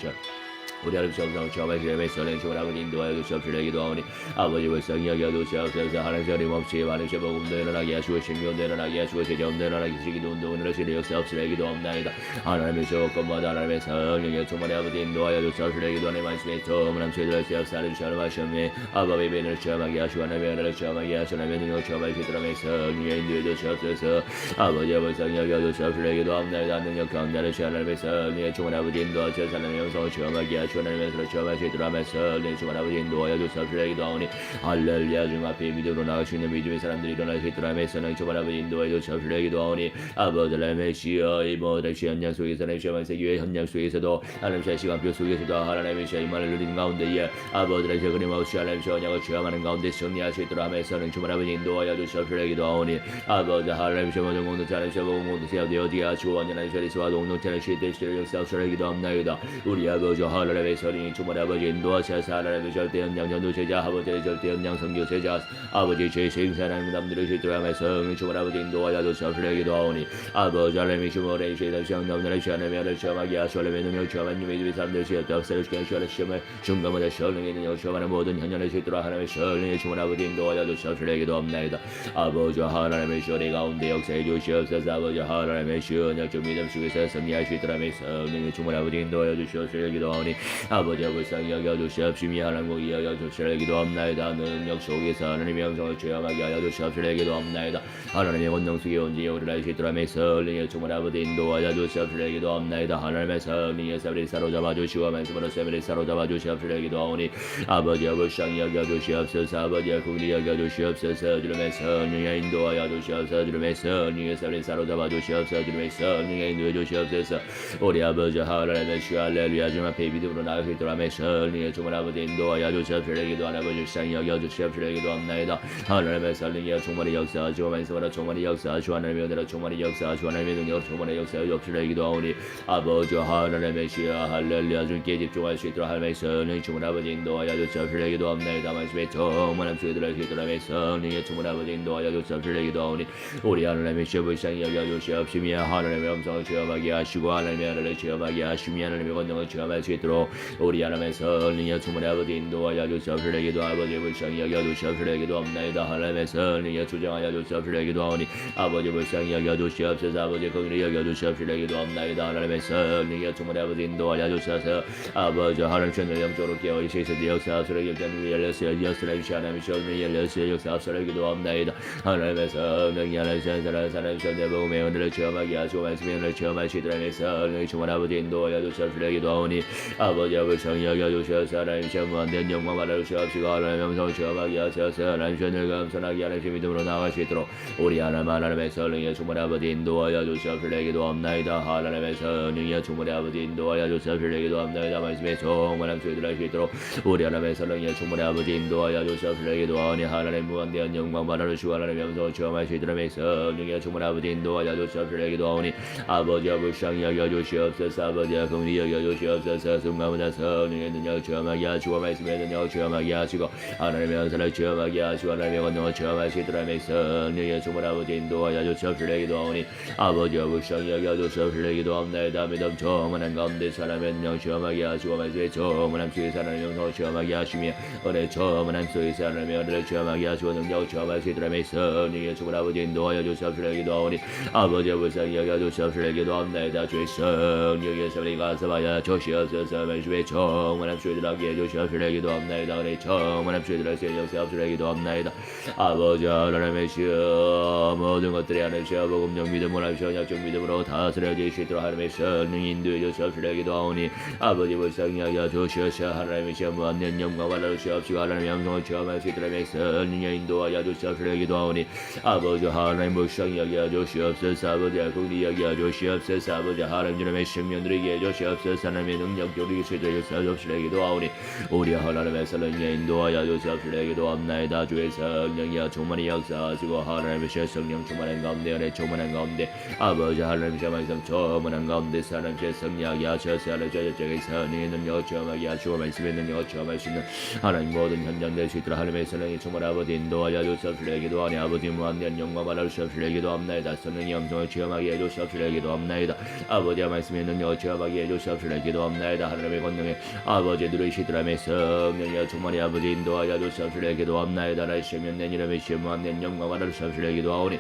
우리 하나님 시험상 체험할 시험에 성령 충만 아버지 인도하여 주시옵시려 기도하오니 아버지 불쌍히 여겨 주시옵소서. 하나님 어림없이 많은 복음도 일어나게 하시고 신경도 일어나게 하시고 제자운도 일어나게 하시고 기도운도 오늘을 시려 역사옵시려 기도합나이다. 하나님의 조건마다 하나님의 성령의 충만의 아버지 인도하여 주시옵시려 기도하니 말씀의 충만한 죄들을 시옵사를 시험하시오며 아버지의 변을 시험하게 하시고 하나님의 은혜를 시험하게 하시고 하나님의 능력을 시험할 수 있도록 성령의 인도해 주시옵소서. 아버지의 불쌍히 여겨 주시옵시려 기도합나이다. 능력 강단을 시험하는 하나님의 성령의 충만의 아버지 인도하셔서 하나님의 영성을 시험하게 하시고 하나님의 서로 체험할 수 있도록 하면서 내 주만 아버지 인도하여 주시옵시려 기도하오니 할렐루야 주님 앞에 믿음으로 나갈 수 있는 믿음의 사람들이 일어날 수 있도록 하면서 내 주만 아버지 인도하여 주시옵시려 기도하오니 아버지 하나님의 시여 이 모든 시현장 속에서 내 시험한 세계의 현장 속에서도 하나님의 시간표 속에서도 하나님의 시험만을 누리는 가운데에 아버지의 그림없이 하나님의 현장을 체험하는 가운데 승리할 수 있도록 하면서 내 주만 아버지 인도하여 주시옵시려 기도하오니 아버지 하나님의 모든 공동체 하나님의 모든 공동체가 되어지게 하시고 완전한 셔리스와 공동체를 시대시를 역사옵시려 기도합나이다. 우리 아버지 하나님의 하나님의 선이 주문 아버지 인도하셔서 하나님의 절대 연장 전도제자 아버지의 절대 연장 선교제자 아버지 죄수인 사람 남들을 실도하며 성령 주문 아버지 인도하여 주옵시되 기도하오니 아버지 하나님의 주문에 시다 시험 남들의 시험을 시험하게 하시오려면 능력 시험한 유미들의 사람들 시험 역사를 시험 시험을 중간마다 성령의 능력 시험하는 모든 현현을 실도하 하나님의 성령의 주문 아버지 인도하여 주옵시되 기도합나이다. 아버지 하나님의 시원의 가운데 역사해 주시옵소서. 아버지 하나님의 시원약 좀 믿음 속에서 승리할 수 있도록 성령의 주문 아버지 인도하여 주시옵시되 기도하오니 아버지 불쌍히 여겨주시옵시며 하나님과 이여겨주시옵시되 기도합나이다. 능력 속에서 하나님의 영성을 체험하게 하여 주시옵시되 기도합나이다. 하나님의 권능 속에 온전히 우리를 할 수 있도록 성령의 주문 아버지 인도하여 주시옵시되 기도합나이다. 하나님의 성령의 세월을 사로잡아 주시고 말씀으로 세월을 사로잡아 주시옵시되 기도하오니 아버지 불쌍히 여겨주시옵소서. 아버지 국리 여겨주시옵소서. 주님의 성령의 인도하여 주시옵소서. 주님의 성령의 세월을 사로잡아 주시옵소서. 주님의 성령의 인도해 주시옵소서. 우리 아버지 하나님의 주 할렐루야 주님 앞에 믿음으로 나아갈 수 있도록 성령의 주문 아버지 인도하여 주시옵시되 기도하나 아버지 불쌍히 여겨주시옵시되 기도합나이다. 하나님의 성령의 충만히 역사하시고 말씀으로 충만히 역사하시고 하나님의 은혜로 충만히 역사하시고 하나님의 능력으로 충만히 역사하여 주옵시되 기도하오니 아버지 하나님의 시야 할렐루야 주님께 집중할 수 있도록 하나님의 성령의 주문 아버지 인도하여 주옵시되 기도합나이다. 말씀에 충만한 수에 들어갈 수 있도록 성령의 주문 아버지 인도하여 주옵시되 기도하오니 우리 하나님의 시야 불쌍히 여겨주시옵시며 하나님의 음성을 체험하게 하시고 하나님의 하늘을 체험하게 하시며 하나님의 권능을 체험할 수 있도록 우리 하나님의 성령의 주문 아버지 인도하여 주옵시되 기도 아버지 불쌍히 여겨주시옵시되 기도합나이다. 하나님의 성령의 주장하여 주옵시되 기도하오니 아버지 불쌍히 여겨주시옵소서. 아버지 긍휼히 여겨주시옵시되 기도합나이다. 하나님의 성령의 주문 아버지 인도하여 주옵소서. 아버지 하나님 전을 영적으로 깨어이시되 역사하시되 역전을 열렸으여 역사하시되 하나님의 시험을 열렸으여 역사하시되 기도합나이다. 하나님의 성령이 하나님의 사랑하는 내 복음의 은혜를 체험하게 하시고 말씀의 은혜를 체험하시더라면 성령의 주문 아버지 인도하여 주옵시되 기도하오니 아버지 불쌍히 여겨주시옵소서. 하나님 시험 무한된 영광 받아주시옵시고 하나님의 음성을 체험하게 하소서. 하나님 전을 감선하게 하나님의 믿음으로 나아갈 수 있도록 우리 하나님의 성령의 주문 아버지 인도하여 주옵시되 기도합나이다. 하나님의 성령의 주문 아버지 인도하여 주옵시되 기도합나이다. 말씀의 충만한 수혜들 할 수 있도록 우리 하나님의 성령의 주문 아버지 인도하여 주옵시되 기도하오니 하나님 무한대한 영광 받아주시고 하나님의 음성을 체험할 수 있도록 성령의 주문 아버지 인도하여 주옵시되 기도하오니 아버지 불쌍히 여겨주시옵소서. 아버지 긍휼히 여겨주시옵소서. 순간마다 성령의 능력을 체험하게 하시고 말씀의 능력을 체험하게 하시고 하나님의 은사를 체험하게 하시고 하나님의 권능을 체험할 수 있도록 성령의 주문 아버지 인도하여 주옵시되 기도하오니 아버지 불쌍히 여겨주시옵시되 기도합나이다. 믿음 충만한 가운데 사람의 능력 체험하게 하시고 말씀의 충만한 속에서 하나님의 영성을 체험하게 하시며 은혜 충만한 속에서 하나님의 은혜를 체험하게 하시고 능력을 체험할 수 있도록 성령의 주문 아버지 인도하여 주옵시되 기도하오니 아버지 불쌍히 여겨주시옵시되 기도합나이다. 주의 성령의 세월이 가서봐야 주시옵소서. 말씀의 충만한 수혜들하게 해주시옵시되 기도합나이다. 은혜 충만한 수혜들할 수 역사옵시되 기도합나이다. 아버지 하나님의 시험 모든 것들이 하나님의 시험 복음적 믿음으로 하시오 약적 믿음으로 다스려질 수 있도록 하나님의 성령 인도해 주시옵시되 기도하오니 아버지 불쌍히 여겨 주시옵소서. 하나님의 시험 무한된 영광 받아주시옵시고 하나님의 영성을 체험할 수 있도록 성령의 인도하여 주시옵시되 기도하오니 아버지 하나님 불쌍히 여겨 주시옵소서. 아버지 긍휼히 여겨 주시옵소서. 아버지 하나님 주님의 생명들에게 주시옵소서. 하나님의 능력 조리기 수도 역사옵시되 기도하오니 우리 하나님의 성령의 인도하여 주시옵시되 기도합나이다. 주의 성령이여 충만히 역사하시고 하나님의 성령 충만한 가운데 은혜 충만한 가운데 아버지 하나님의 말씀 충만한 가운데 하나님의 성령이 하셔서 하나님의 저의 성령의 능력을 체험하게 하시고 말씀의 능력을 체험할 수 있는 하나님 모든 현장 될 수 있도록 하나님의 성령이 충만 아버지 인도하여 주시옵시되 기도하니 아버지 무한대한 영광 받아주시옵시되 기도합나이다. 성령의 영성을 체험하게 해주시옵시되 기도합나이다. 아버지의 말씀의 능력을 체험하게 해주시옵시되 기도합나이다. 하나님의 권능에 아버지 누리시더라면 성령이여 충만히 아버지 인도하여 주시옵시되 기도합나이다. 나의 생명 내 이름의 무한대한 영광 받아주시옵시되 기도하오니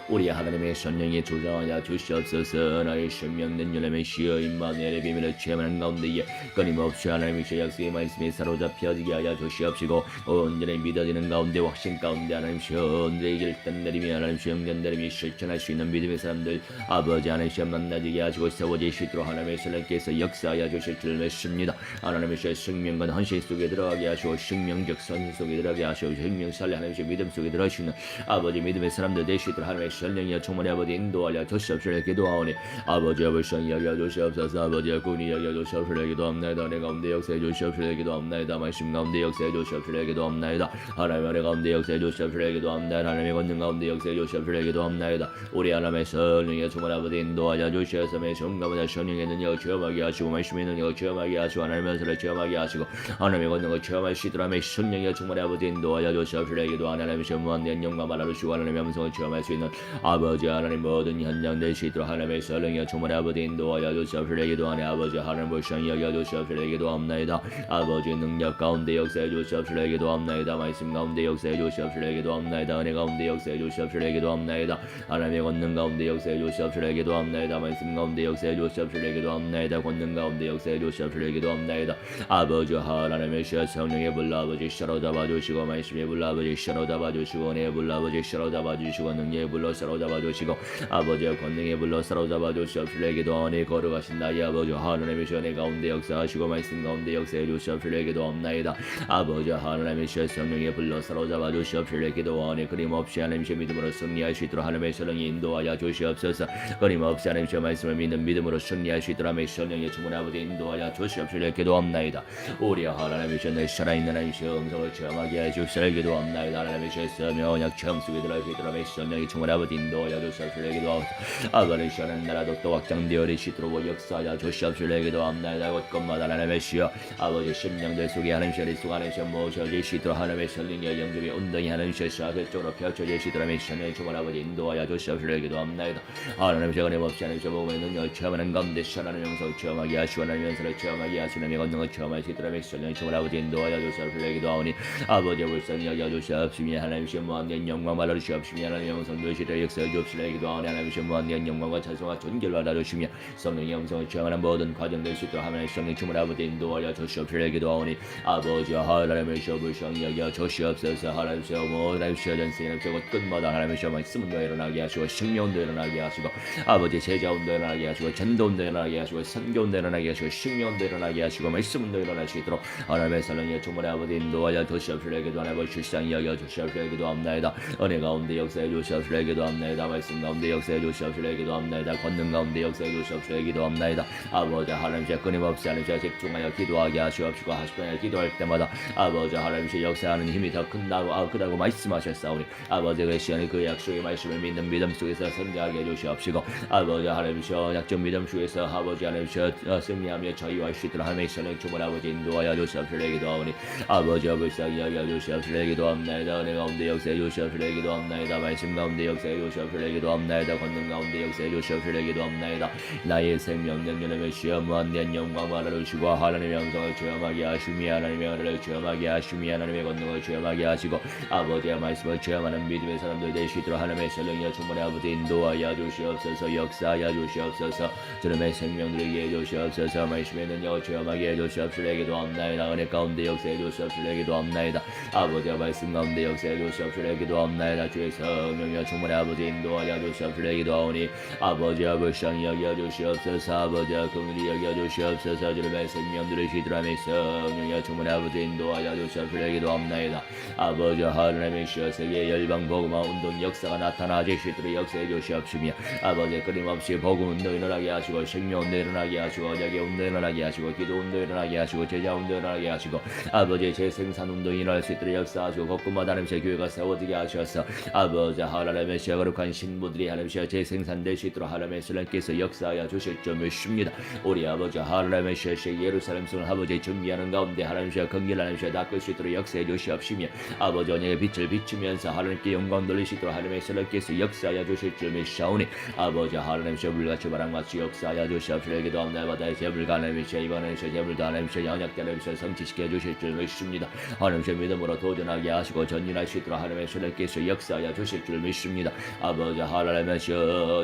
우리 하나님의 성령이 조장하여 주시옵소서. 나의 생명 낸 열매의 시여 임마누엘의 비밀을 체험하는 가운데에 끊임없이 하나님의 약속의 말씀에 사로잡혀지게 하여 주시옵시고 온전히 믿어지는 가운데 확신 가운데 하나님 현재의 결단 내림이 하나님 수행된 내림이 실천할 수 있는 믿음의 사람들 아버지 하나님 시험 만나지게 하시고 세워질 수 있도록 하나님의 성령께서 역사하여 주실 줄 믿습니다. 하나님의 생명과 헌신 속에 들어가게 하시고 생명적 선신 속에 들어가게 하시고 생명 살려 하나님의 믿음 속에 들어갈 수 있는 아버지 믿음의 사람들 되실 수 있도록 하나님의 성령의 충만히 아버지 인도하여 주시옵시려 기도하오니 아버지의 불쌍히 여겨 주시옵소서. 아버지의 군이 여겨 주시옵시려 기도합나이다. 내 가운데 역사해 주시옵시려 기도합나이다. 말씀 가운데 역사해 주시옵시려 기도합나이다. 하나님의 은혜 가운데 역사해 주시옵시려 기도합나이다. 하나님의 권능 가운데 역사해 주시옵시려 기도합나이다. 우리 하나님의 성령의 충만히 아버지 인도하여 주시옵소서. 성가보다 성령의 능력을 체험하게 하시고 말씀의 능력을 체험하게 하시고 하나님의 은사를 체험하게 하시고 하나님의 권능을 체험할 수 있도록 하며 성령의 충만히 아버지 인도하여 주시옵시려 기도하오니 하나님의 무한대한 영광을 알아주시고 하나님의 음성을 체험할 수 있는 아버지 하나님 모든 현장 될 수 있도록 하나님의 성령의 충만히 아버지 인도하여 주시옵시려 기도하니 아버지 하나님 불쌍히 여겨 주시옵시려 기도합나이다. 아버지 능력 가운데 역사해 주시옵시려 기도합나이다. 말씀 가운데 역사해 주시옵시려 기도합나이다. 은혜 가운데 역사해 주시옵시려 기도합나이다. 하나님의 권능 가운데 역사해 주시옵시려 기도합나이다. 말씀 가운데 역사해 주시옵시려 기도합나이다. 권능 가운데 역사해 주시옵시려 기도합나이다. 아버지 하나님의 성령의 불러 아버지 사로잡아 주시고 말씀의 불러 아버지 사로잡아 주시고 은혜의 불러 아버지 사로잡아 주시고 능력의 불러 사로잡아 주시고 아버지의 권능의 불러 사로잡아 주시옵시려 기도하니 거룩하신 나의 아버지 하나님의 은혜 가운데 역사하시고 말씀 가운데 역사해 주시옵시려 기도합나이다. 아버지 하나님의 성령의 불러 사로잡아 주시옵시려 기도하니 끊임없이 하나님의 믿음으로 승리할 수 있도록 하나님의 성령이 인도하여 주시옵소서. 끊임없이 하나님의 말씀을 믿는 믿음으로 승리할 수 있도록 하나님의 성령의 충만히 아버지 인도하여 주시옵시려 기도합나이다. 우리 하나님의 내 살아있는 하나님의 음성을 체험하게 해주시려 기도합나이다. 하나님의 세며 언약 체험 속에 들어갈 수 있도록 하나님의 성령의 충만히 아버지 인도하여 주시옵시려 기도하옵소서. 아버지 시원한 나라도 또 확장되어 있도록 역사하여 주시옵시려 기도합나이다. 곳곳마다 하나님의 시여 아버지 심령들 속에 하나님의 속 안에서 모셔질 수 있도록 하나님의 성령의 영접의 운동이 하나님의 사회적으로 펼쳐질 수 있도록 하나님의 성령의 충만히 아버지 인도하여 주시옵시려 기도합나이다. 하나님의 권능없이 하나님의 몸의 능력을 체험하는 가운데 하나님의 영성을 체험하게 하시고 하나님의 연설을 체험하게 하시고 하나님의 권능을 체험할 수 있도록 하나님의 성령의 충만히 아버지 인도하여 주시옵시려 기도하오니 아버지의 불쌍히 여겨 주시옵시며 하나님의 무한대한 영광 받아 주시옵시며 하나님의 영성 되시려 역사해 주옵시려 기도하오니 하나님의 무한대한 영광과 찬송과 존귀를 받아 주시며 성령의 영성을 체험하는 모든 과정 될 수 있도록 하나님의 성령 충만히 아버지 인도하여 주시옵시려 기도하오니 아버지 하나님의 불쌍히 여겨 주시옵소서. 하나님의 모든 전생의 끝마다 하나님의 말씀도 일어나게 하시고 생명도 일어나게 하시고 아버지 제자운도 일어나게 하시고 전도운도 일어나게 하시고 선교운도 일어나게 하시고 생명도 일어나게 하시고 말씀도 일어날 수 있도록 하나님의 성령의 충만히 아버지 인도하여 주시옵시려 기도하나님 불쌍히 여겨 주시옵시려 기도합나이다. 은혜 가운데 역사해 주시옵시려 기도합나이다. 말씀 가운데 역사해 주시옵시려 기도합나이다. 권능 가운데 역사해 주시옵시려 기도합나이다. 아버지 하나님께 끊임없이 하나님께 집중하여 기도하게 하시옵시고 하시며 기도할 때마다 아버지 하나님께 역사하는 힘이 더 크다고 말씀하셨사오니 아버지 그 시간에 그 약속의 말씀을 믿는 믿음 속에서 성장하게 해주시옵시고 아버지 하나님께 약점 믿음 속에서 아버지 하나님께 승리하며 저희와 수 있도록 하나님의 성령 충만 아버지 인도하여 주시옵시려 기도하오니 아버지 불쌍히 여겨 주시옵시려 기도합나이다. 은혜 가운데 역사해 주시옵시려 기도합나이다. 말씀 가운데 역사해 주시옵시려 기도합나이다. 권능 가운데 역사해 주시옵시려 기도합나이다. 나의 생명 능력의 시험 무한대한 영광을 알아주시고 하나님의 영성을 체험하게 하시며 하나님의 은혜를 체험하게 하시며 하나님의 권능을 체험하게 하시고 아버지의 말씀을 체험하는 믿음의 사람들 될 수 있도록 하나님의 성령이 충만히 아버지 인도하여 주시옵소서. 역사하여 주시옵소서. 주님의 생명들에게 해주시옵소서. 말씀의 능력을 체험하게 해주시옵시려 기도합나이다. 은혜 가운데 역사해 주시옵시려 기도합나이다. 아버지의 말씀 가운데 역사해 주시옵시려 기도합나이다. 주의 성령이 충만히 아버지 인도하여 주시옵시려 기도하오니 아버지의 불쌍히 여겨 주시옵소서. 아버지의 긍휼히 여겨 주시옵소서. 주님의 생명들을 시들하며 성령이 충만히 아버지 인도하여 주시옵시려 기도합나이다. 아버지 하나님의 세계 열방 복음화 운동 역사가 나타나질 수 있도록 역사해 주시옵시며 아버지 끊임없이 복음 운동 일어나게 하시고 생명 운동 일어나게 하시고 언약의 운동 일어나게 하시고 기도 운동 일어나게 하시고 제자 운동 일어나게 하시고 아버지 재생산 운동이 일어날 수 있도록 역사하시고 곳곳마다 하나님의 교회가 세워지게 하셔서 아버지 하나님의 거룩한 신부들이 하나님의 재생산될 수 있도록 하나님의 성령께서 역사하여 주실 줄 믿습니다. 우리 아버지 하나님의 예루살렘 성을 아버지 준비하는 가운데 하나님의 긍휼 하나님의 닦을 수 있도록 역사해 주시옵시며 아버지 언약의 빛을 비추면서 하나님께 영광 돌릴 수 있도록 하나님의 성령께서 역사하여 주실 줄 믿사오니 아버지 하나님의 불같이 바람같이 역사하여 주시옵시며 기도합니다. 바다의 재물과 하나님의 이번의 재물도 하나님의 언약대 하나님의 성취시켜 주실 줄 믿습니다. 하나님의 믿음으로 도전하게 하시고 전진할 수 있도록 하나님의 성령께서 역사하여 주실 줄 믿습니다. 아버지 하나님의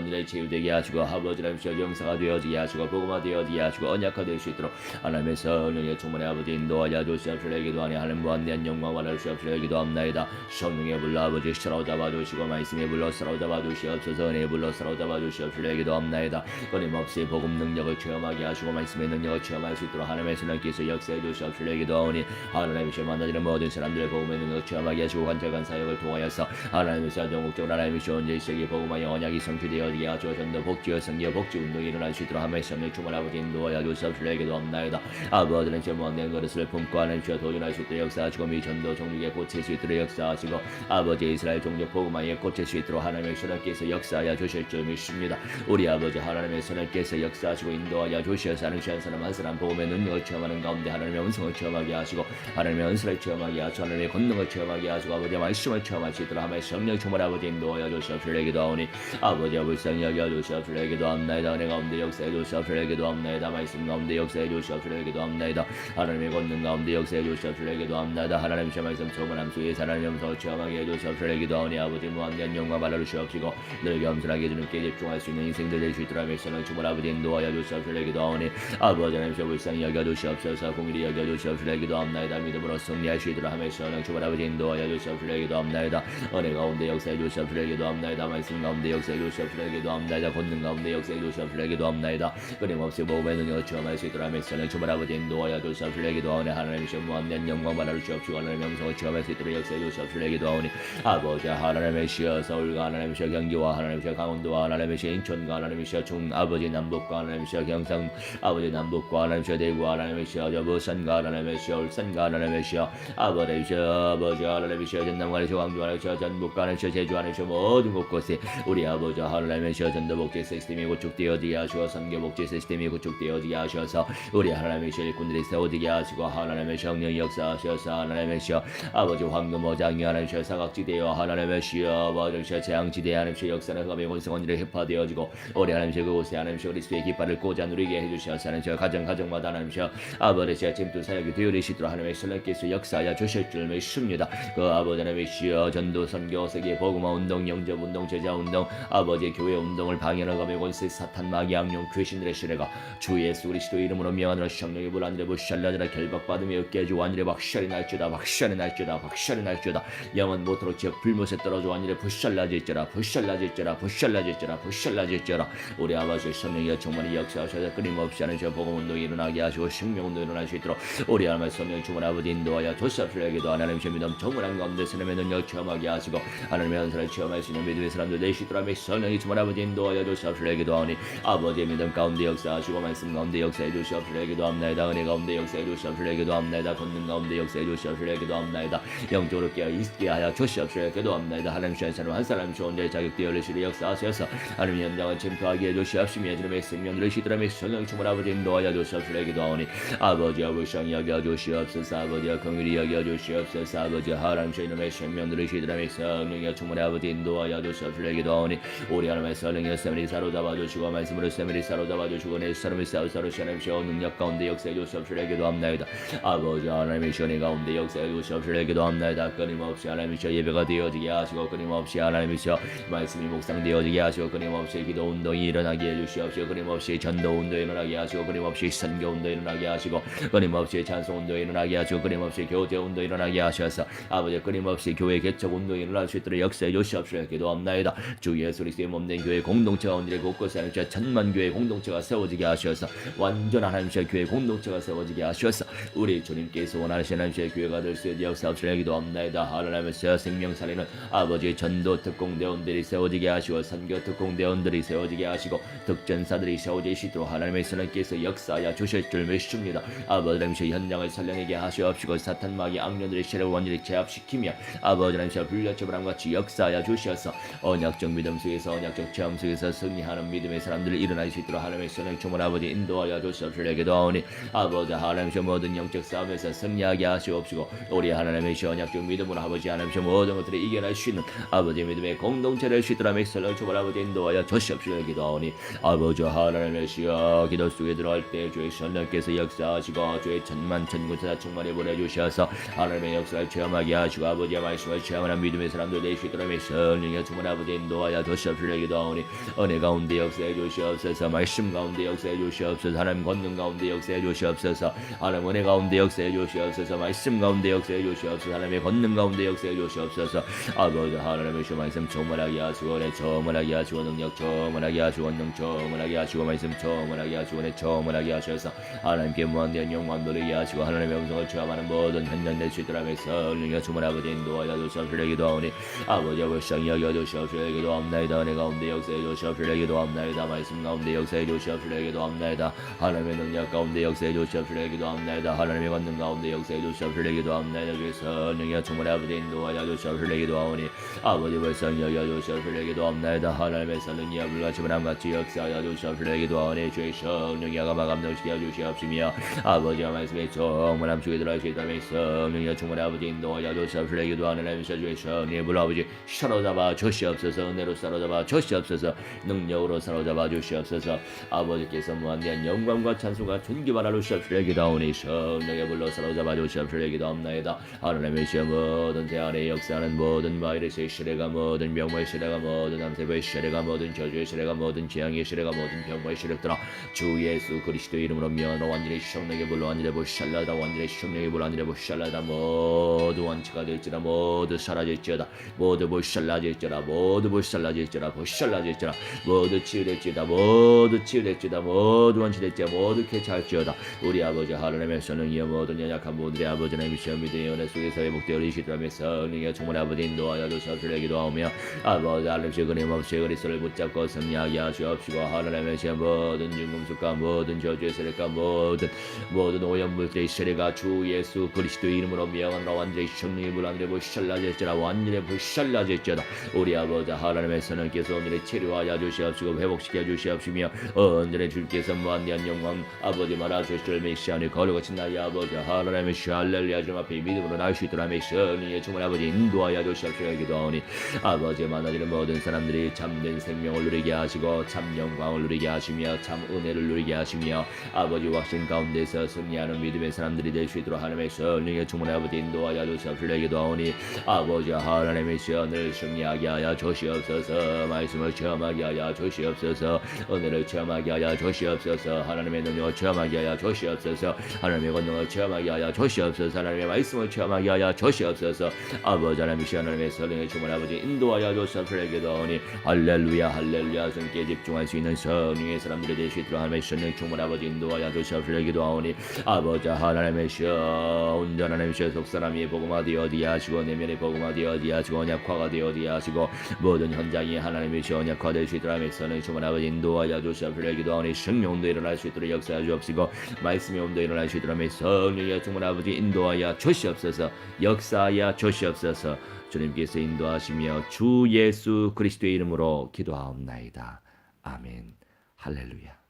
일에 치유되게 하시고 아버지 하나님의 영사가 되어지게 하시고 복음화 되어지게 하시고 언약화 될 수 있도록 하나님의 성령의 충만의 아버지 인도하여 주시옵시며 기도하니 하나님 무한대한 영광을 주시옵시며 기도합나이다. 성령의 불러 아버지 사로잡아 주시고 말씀의 불러 사로잡아 주시옵소서. 은혜의 불러 사로잡아 주시옵시며 기도합나이다. 끊임없이 복음 능력을 체험하게 하시고 말씀의 능력을 체험할 수 있도록 하나님의 성령께서 역사해 주시옵시며 기도하오니 하나님의 만나지는 모든 사람들의 복음의 능력을 체험하게 하시고 간절한 사역을 통하여서 하나님의 전국적으로 하나님의 하나님이시여 언제 이 세계 복음화의 언약이 성취되어지게 하시고 전도 복지와 성교 복지 운동이 일어날 수 있도록 하나님의 성령 충만 아버지 인도하여 주시옵시되 기도합나이다. 아버지는 제무한된 그릇을 품고 하나님이시여 도전할 수 있도록 역사하시고 미 전도 종족에 고칠 수 있도록 역사하시고 아버지 이스라엘 종족 복음화에 고칠 수 있도록 하나님의 선하께서 역사하여 주실 줄 믿습니다. 우리 아버지 하나님의 선하께서 역사하시고 인도하여 주시어서 하나님의 한 사람 한 사람 복음의 능력을 체험하는 가운데 하나님의 음성을 체험하게 하시고 하나님의 은사를 체험하게 하시고 하나님의 권능을 체험하게 하시고 아버지의 말씀을 체험할 수 있도록 하나님의 성령 충만 아버지 인도하여 주시옵시되 기도하오니 아버지의 불쌍히 여겨 주시옵시되 기도합나이다. 은혜 가운데 역사해 주시옵시되 기도합나이다. 말씀 가운데 역사해 주시옵시되 기도합나이다. 하나님의 권능 가운데 역사해 주시옵시되 기도합나이다. 하나님의 말씀 소문함 수에 하나님의 음성을 체험하게 해주시옵시되 기도하오니 아버지 무한대한 영광 발라주시옵시고 늘 겸손하게 주님께 집중할 수 있는 인생들 될 수 있도록 하나님의 성령 충만 아버지 인도하여 주시옵시되 기도하오니 아버지 하나님의 불쌍히 여겨 주시옵소서 공일이 여겨 주시옵시되 기도합나이다. 믿음으로 승리할 수 있도록 하나님의 성령 충만 아버지 인도하여 주시옵시되 기도합나이다. 은혜 가운데 역사해 주시옵시되 기도합나이다. 말씀 가운데 역사해 주시옵시되 기도합나이다. 권능 가운데 역사해 주시옵시되 기도합나이다. 끊임없이 복음의 능력을 체험할 수 있도록 하나님의 성령 충만 아버지 인도하여 주시옵시되 기도하오니 하나님의 무한대한 영광 받아주시옵시고 하나님의 영성을 체험할 수 있도록 역사해 주시옵시되 기도하오니 아버지 하나님의 시여 서울과 하나님의 시여 경기와 하나님의 시여 강원도와 하나님의 시여 인천과 하나님의 시여 중 아버지 남북과 하나님의 시여 경상 아버지 남북과 하나님의 시여 대구와 하나님의 시여 부산과 하나님의 시여 울산과 하나님의 시여 아버지 시여 아버지 하나님의 시여 전남과 하나님의 시여 광주 하나님의 시여 전북과 하나님의 시여 제주 하나님의 시여 모든 곳곳에 우리 아버지 하나님의 시여 전도복지 시스템이 구축되어지게 하시고 선교복지 시스템이 구축되어지게 하셔서 우리 하나님의 시여 일꾼들이 세워지게 하시고 하나님의 성령 역사하셔서 하나님의 시여 아버지 황금어장이 하나님의 시여 사각지대와 하나님의 시여 아버지 시여 재앙지대 하나님의 시여 역사는 흑암의 권세원들이 회파되어지고 우리 하나님의 시여 그곳에 하나님의 시여 그리스도의 깃발을 꽂아 누리게 해주셔서 하나님의 시여 가정마다 하나님의 시여 아버지 시여 짐도 사역이 되어리시도록 하나님의 신랑께서 역사하여 주실 줄 믿습니다. 그 아버지 하나님의 시여 전도 선교 세계 복음화 운동 영접 운동 제자 운동 아버지 교회 운동을 방해하는 흑암의 권세 사탄 마귀 악령 귀신들의 시레가 주 예수 그리스도 이름으로 명하노라. 성령의 불안들의 부샬라드라 결박받으며 어깨주 완일의 박샬이 날지어다 박샬이 날지어다 박샬이 날지어다 영원 못토록 지역 불못에 떨어져 완일의 부샬라질지어라 부샬라질지어라 부샬라질지어라 부샬라질지어라. 우리 아버지 성령이 정말 역사하셔서 끊임없이 하는 저 복음 운동이 일어나게 하시고 생명 운동이 일어날 수 있도록 우리 하나님의 성령 주문 아버지 인도하여 조시옵시기도 하나님의 믿음 정문한 가운데 하나님의 능력 체험하게 하시고 하나님의 은사를 체험할 수 있는 믿음의 사람들 되시도록 하나님의 성령이 주문 아버지 인도하여 조시옵시기도 하니 아버지의 믿음 가운데 역사하시고 말씀 가운데 역사해 주시옵시기도 합나이다. 은혜 가운데 역사해 주시옵시기도 합나이다. 권능 가운데 역사해 주시옵시기도 합나이다. 영적으로 깨어 있게 하여 주시옵시기도 합나이다. 하나님의 사람 한 사람이 존재의 자격되어 열리시리 역사하셔서 하나님의 현장을 침투하게 해주시옵시며 주님의 생명들을 시드라의 성령 주문 아버지 인도하여 주시옵시기도 하니 아버지와 불쌍히 여겨 주시옵소서. 아버지와 긍휼히 여겨 주시옵소서. 아버지 하나님의 이름의 생명들을 시드라의 성령의 주문 아버지 인도하여 주시옵시기도 하니 우리 하나님의 성령의 세밀히 사로잡아 주시고 말씀으로 세밀히 사로잡아 주시고 내 사람의 싸우사로 하나님의 능력 가운데 역사해 주시옵시기도 합나이다. 아버지 하나님의 시원의 가운데 역사해 주시옵시기도 합나이다. 끊임없이 하나님의 예배가 되어지게 하시고 끊임없이 하나님의 말씀이 묵상되어지게 하시고 끊임없이 기도 운동이 일어나게 해주시옵시고 끊임없이 전도 운동이 일어나게 하시고 끊임없이 선교 운동이 일어나게 하시고 끊임없이 찬송 운동이 일어나게 하시고 끊임없이 교제 운동이 일어나게 하셔서 아버지 끊임없이 교회 개척 운동이 일어날 수 있도록 역사해 주시옵시기도 합나이다. 주 예수 그리스도의 몸된 교회 공동체가 온들의 곳곳에 하나님의 천만 교회 공동체가 세워지게 하셔서 완전한 하나님의 교회 공동체가 세워지게 하셔서 우리 주님께서 원하시는 하나님의 교회가 될 수 있도록 역사하시기도 합나이다. 하나님의 생명 살리는 아버지 전도 특공대원들이 세워지게 하시고 선교 특공대원들이 세워지게 하시고 특전사들이 세워지시도록 하나님의 선생께서 역사하여 주실 줄 믿습니다. 아버지 하나님의 현장을 살려내게 하시옵시고 사탄 마귀 악령들의 세력을 완전히 제압시키며 아버지 하나님의 불려처벌함 같이 역사하여 주셔서 언약적 믿음 속에서 언약적 체험 속에서 승리하는 믿음의 사람들을 일어날 수 있도록 하나님의 선생 주문 아버지 인도하여 주시옵시기도 하오니 아버지 하나님의 모든 영적 싸움에서 승리하게 하시옵시고 우리 하나님의 언약적 믿음으로 아버지 하나님의 모든 것들을 이겨낼 수 있는 아버지 믿음의 공동체를 수 있도록 하나님의 주문 아버지 인도하여 주시옵시기도 하오니 아버지 하나님의 시여 기도 속에 들어갈 때 주의 성령께서 역사하시고 주의 천만 천군천사 충만히 보내주셔서 하나님의 역사를 체험하게 하시고 아버지의 말씀을 체험하는 믿음의 사람들 될 수 있도록 하나님의 성령의 주문 아버지 인도하여 주시옵시기도 하오니 은혜 가운데 역사해 주시옵소서. 말씀 가운데 역사해 주시옵소서. 하나님 권능 가운데 역사해 주시옵소서. 하나님 은혜 가운데 역사해 주시옵소서. 말씀 가운데 역사해 주시옵소서. 하나님의 권능 가운데 역사해 주시옵소서. 아버지 하나님의 주 말씀 충만하게 하시고 은혜 충만하게 하시고 능력 충만하게 하시고 권능 충만하게 하시고 말씀 충만하게 하시고 은혜 충만하게 하셔서 하나님께 무한대한 영광 누리게 하시고 하나님의 음성을 체험하는 모든 현장될 수 있도록 하며 성령의 주문 아버지 인도하여 주시옵소서. 기도하오니 아버지 불쌍히 여겨 주시옵소서. 기도합나이다. 은혜 가운데 역사해 주시옵소서. 기도합나이다. 말씀 가운데 역사해 주시옵소서. 기도합나이다. 하나님의 능력 가운데 역사해 주시옵소서. 기도합나이다. 하나님의 권능 가운데 역사해 주시옵소서. 기도합나이다. 주의 성령의 주문 아버지 인도하여 주시옵소서. 기도하오니 아버지 불쌍히 여겨 주시옵소서. 기도합나이다. 하나님의 성령이 불같이 바람같이 역사하여 주시옵소서. 기도하오니 주의 성령이 아가마 감동시켜 주시옵시며 아버지와 말씀에 정문함 주에 들어가시다며 성령이 주문 아버지 인도하여 주시옵소서. 기도하는 하면서 주의 성령의 불아버지 사로잡아 주시옵소서. 은혜로 사로잡아 주시옵소서. 능력으로 사로잡아 주시옵소서. 아버지께서 무한대한 영광과 찬송과 존귀만 하루 시옵소서. 기도하오니 성령의 불로 사로잡아 주시옵소서. 기도합나이다. 하나님의 시험 모든 대안에 역사하는 모든 바이러스의 시래가 모든 병마의 시래가 모든 암세포의 시래가 모든 저주의 시래가 모든 재앙의 시래가 모든 병마의 시래들아 주 예수 그리스도의 이름으로 명하노. 완전히 성령의 불로 완전히 보샬라다. 완전히 성령의 불로 완전히 보샬라다. 모두 완치가 될지라 모두 사라질지어다. 모두 보샬라질지라 모두 보샬라질지라 보샬라질지라 모두 치유될지다. 모두 치유될지다. 모두 완치될지라 모두 쾌차할지어다. 우리 아버지 하나님의 성령이여 모든 연약한 모두의 아버지 하나님의 시험이되 연애 속에서 회복되어 이시더라며 성령이여 정말 아버지 인도하여 주시옵소서. 기도하오며 아버지 하나님의 끊임없이 그리스도를 붙잡고 승리하게 하시옵시고 하나님의 시험 모든 중금속과 모든 저주의 세력과 모든 오염물들의 세력가 주 예수 그리스도의 이름으로 명하노라. 완전히 성령의 불 하늘에 보샬라질지라 완전히 보샬라질지어다. 우리 아버지 하나님의 성령께서 오늘의 치료하여 주시옵시고 회복시켜 주시옵시며 언제나 주께서 무한대한 영광 아버지 말아 주시를 메시아니 거룩하신 나의 아버지 하나님의 할렐루야 주 앞에 믿음으로 나올 수 있도록 하며 성령의 주문 아버지 인도하여 주시옵시고 기도하오니 아버지 만나지는 모든 사람들이 참된 생명을 누리게 하시고 참 영광을 누리게 하시며 참 은혜를 누리게 하시며 아버지 확신 가운데서 승리하는 믿음의 사람들이 될 수 있도록 하나님의 성령의 주문 아버지 인도하여 주시옵시고 기도하오니 아버지 하나님의 시연을 승리하게 하여 주시옵소서. 말씀을 체험하게 하여 주시옵소서. 은혜를 체험하게 하여 주시옵소서. 하나님의 능력을 체험하게 하여 주시옵소서. 하나님의 권능을 체험하게 하여 주시옵소서. 하나님의 말씀을 체험하게 하여 주시옵소서. 아버지 하나님의 하나님의 성령의 주문 아버지 인도하여 주시옵소서. 기도하오니 할렐루야 할렐루야. 성께 집중할 수 있는 성령의 사람들이 될 수 있도록 하나님의 성령 주문 아버지 인도하여 주시옵소서. 기도하오니 아버지 하나님의 온전 하나님의 속사람이 복음화 되어지게 하시고 내면의 복음화 되어지게 하시고 언약화가 되어지게 하시고 모든 현장이 하나님의 언약화될 수 있도록 하나님의 성령 주문 아버지 인도하여 주시옵소서. 기도하오니 성령 온도 일어날 수 있도록 역사하여 주옵시고 말씀의 온도 일어날 수 있도록 하나님의 성령의 주문 아버지 인도하여 주시옵소서. 역사하여 주시옵소서. 주님께서 인도하시며 주 예수 그리스도의 이름으로 기도하옵나이다. 아멘. 할렐루야.